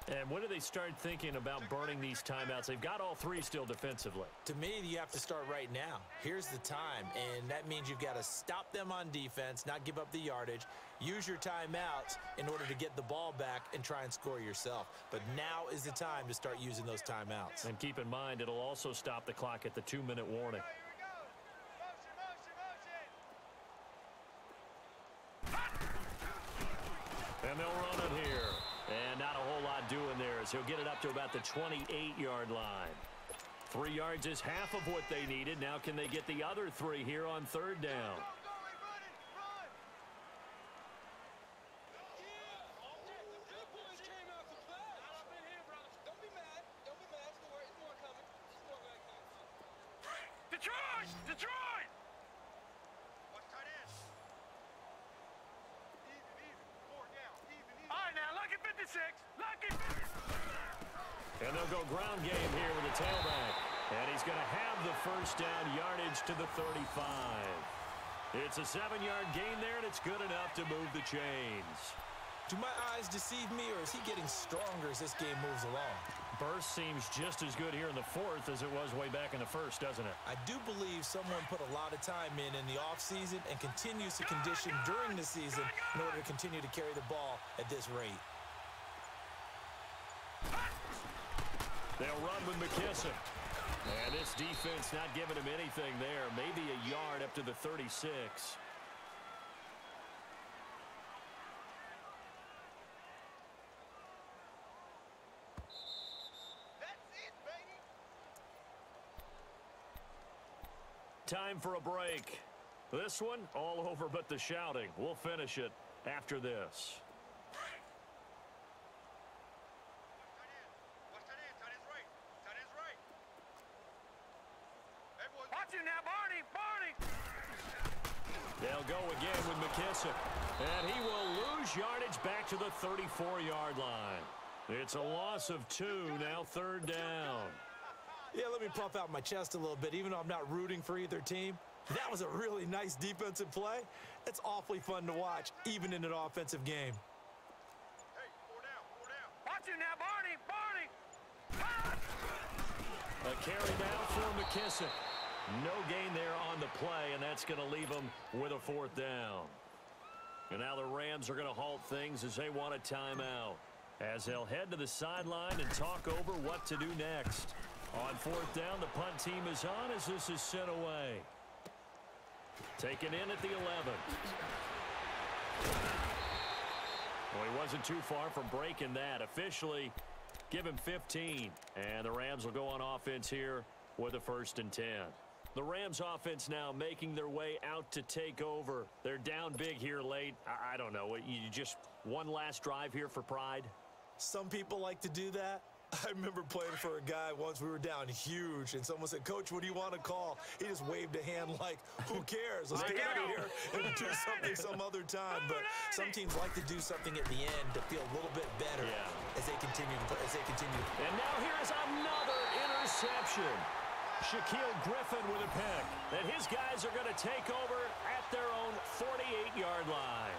And when do they start thinking about burning these timeouts? They've got all 3 still defensively. To me, you have to start right now. Here's the time, and that means you've got to stop them on defense, not give up the yardage, use your timeouts in order to get the ball back and try and score yourself. But now is the time to start using those timeouts. And keep in mind, it'll also stop the clock at the 2-minute warning. And they'll run it here. And not a whole lot doing there as he'll get it up to about the 28-yard line. 3 yards is half of what they needed. Now can they get the other 3 here on 3rd down? Detroit! Detroit! Watch tight end. Even. 4 down. Even. All right, now, lucky 56. Lucky 56. And they'll go ground game here with the tailback. And he's going to have the first down, yardage to the 35. It's a 7-yard gain there, and it's good enough to move the chains. Do my eyes deceive me, or is he getting stronger as this game moves along? Burst seems just as good here in the fourth as it was way back in the first, doesn't it? I do believe someone put a lot of time in the offseason and continues to condition during the season in order to continue to carry the ball at this rate. They'll run with McKissick. And this defense not giving him anything there. Maybe a yard up to the 36. Time for a break. This one, all over but the shouting. We'll finish it after this. Watch him now, Barney! They'll go again with McKissick. And he will lose yardage back to the 34-yard line. It's a loss of 2, now 3rd down. Yeah, let me puff out my chest a little bit, even though I'm not rooting for either team. That was a really nice defensive play. It's awfully fun to watch, even in an offensive game. Hey, 4 down. Watch him now, Barney! A carry down for McKissick. No gain there on the play, and that's going to leave him with a 4th down. And now the Rams are going to halt things as they want a timeout, as they'll head to the sideline and talk over what to do next. On 4th down, the punt team is on as this is sent away. Taken in at the 11. Well, he wasn't too far from breaking that. Officially, give him 15. And the Rams will go on offense here with a 1st and 10. The Rams offense now making their way out to take over. They're down big here late. I don't know. You just one last drive here for pride? Some people like to do that. I remember playing for a guy once. We were down huge, and someone said, "Coach, what do you want to call?" He just waved a hand like, "Who cares? Let's get out of here and do something some other time." But some teams like to do something at the end to feel a little bit better as they continue. And now here is another interception. Shaquille Griffin with a pick. And his guys are going to take over at their own 48-yard line.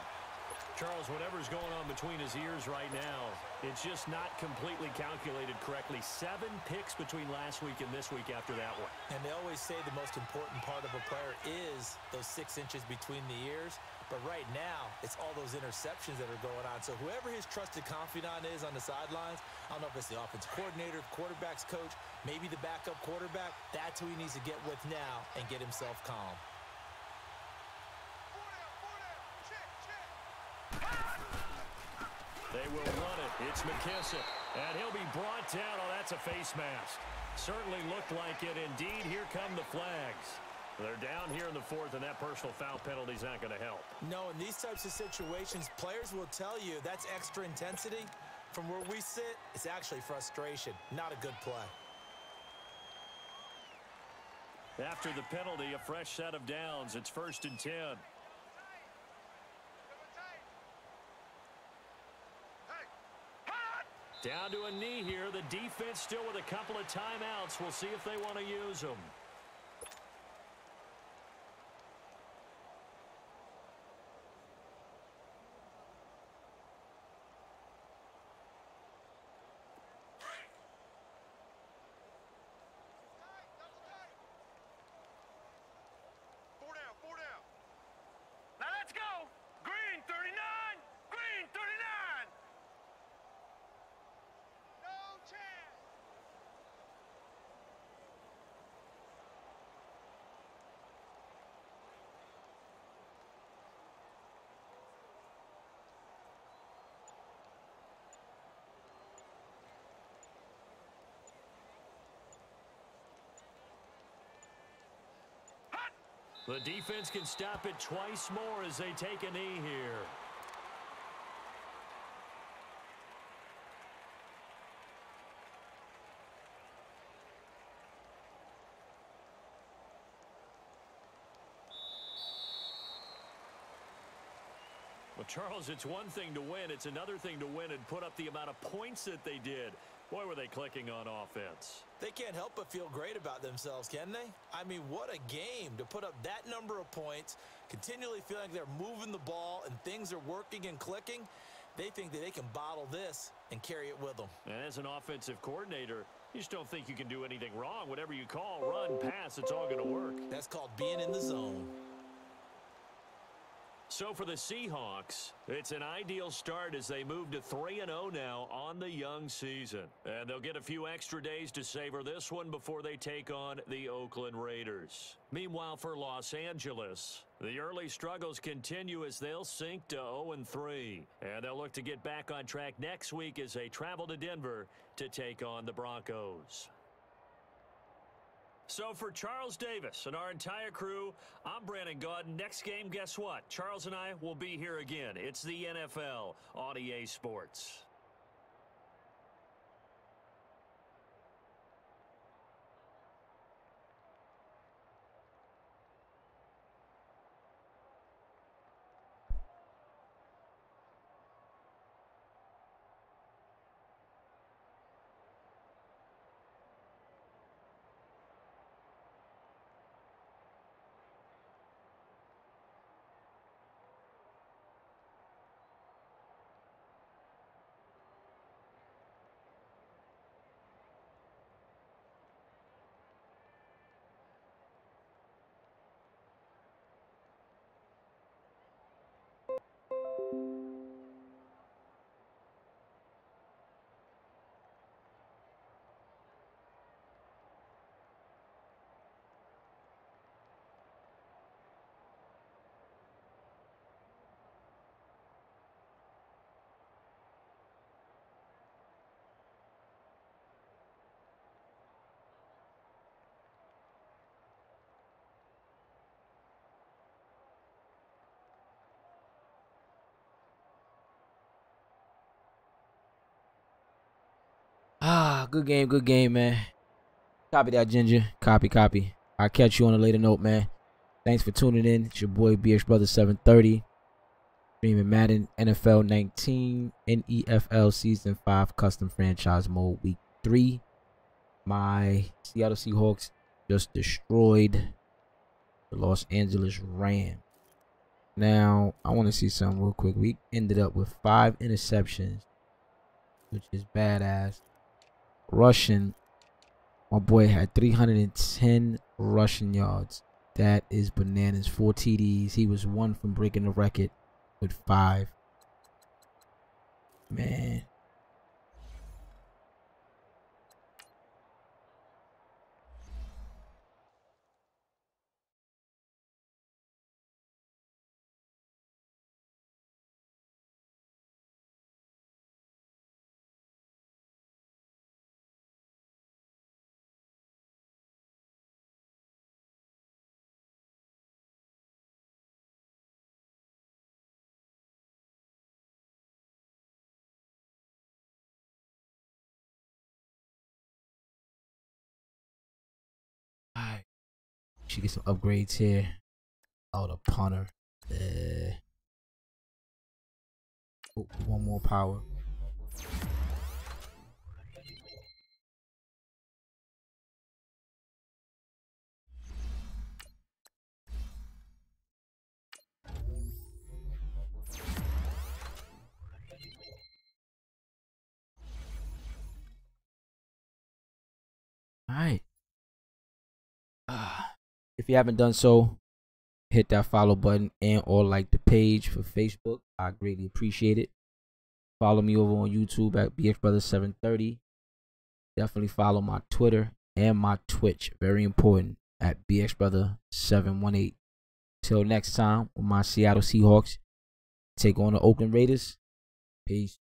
Charles, whatever's going on between his ears right now, it's just not completely calculated correctly. 7 picks between last week and this week after that one. And they always say the most important part of a player is those 6 inches between the ears. But right now, it's all those interceptions that are going on. So whoever his trusted confidant is on the sidelines, I don't know if it's the offensive coordinator, the quarterback's coach, maybe the backup quarterback, that's who he needs to get with now and get himself calm. They will run it. It's McKissick. And he'll be brought down. Oh, that's a face mask. Certainly looked like it. Indeed, here come the flags. They're down here in the 4th, and that personal foul penalty is not going to help. No, in these types of situations, players will tell you that's extra intensity. From where we sit, it's actually frustration, not a good play. After the penalty, a fresh set of downs. It's 1st and 10. Down to a knee here. The defense still with a couple of timeouts. We'll see if they want to use them. Now let's go! Green 39! Green 39! No chance! The defense can stop it twice more as they take a knee here. Well, Charles, it's one thing to win. It's another thing to win and put up the amount of points that they did. Boy, were they clicking on offense. They can't help but feel great about themselves, can they? I mean, what a game to put up that number of points, continually feeling like they're moving the ball and things are working and clicking. They think that they can bottle this and carry it with them. And as an offensive coordinator, you just don't think you can do anything wrong. Whatever you call, run, pass, it's all going to work. That's called being in the zone. So for the Seahawks, it's an ideal start as they move to 3-0 now on the young season. And they'll get a few extra days to savor this one before they take on the Oakland Raiders. Meanwhile, for Los Angeles, the early struggles continue as they'll sink to 0-3. And they'll look to get back on track next week as they travel to Denver to take on the Broncos. So for Charles Davis and our entire crew, I'm Brandon Gaudin. Next game, guess what? Charles and I will be here again. It's the NFL on EA Sports. Good game, man. Copy that, Ginger. Copy. I'll catch you on a later note, man. Thanks for tuning in. It's your boy, BX Brother 730. Streaming Madden, NFL 19, NEFL Season 5 Custom Franchise Mode Week 3. My Seattle Seahawks just destroyed the Los Angeles Rams. Now, I want to see something real quick. We ended up with 5 interceptions, which is badass. Rushing, my boy had 310 rushing yards. That is bananas. 4 TDs. He was 1 from breaking the record with 5. Man. Alright. Should get some upgrades here. Oh, the punter. Oh, 1 more power. Alright. If you haven't done so, hit that follow button and or like the page for Facebook. I greatly appreciate it. Follow me over on YouTube at BXBrother730. Definitely follow my Twitter and my Twitch. Very important, at BXBrother718. Till next time, with my Seattle Seahawks take on the Oakland Raiders. Peace.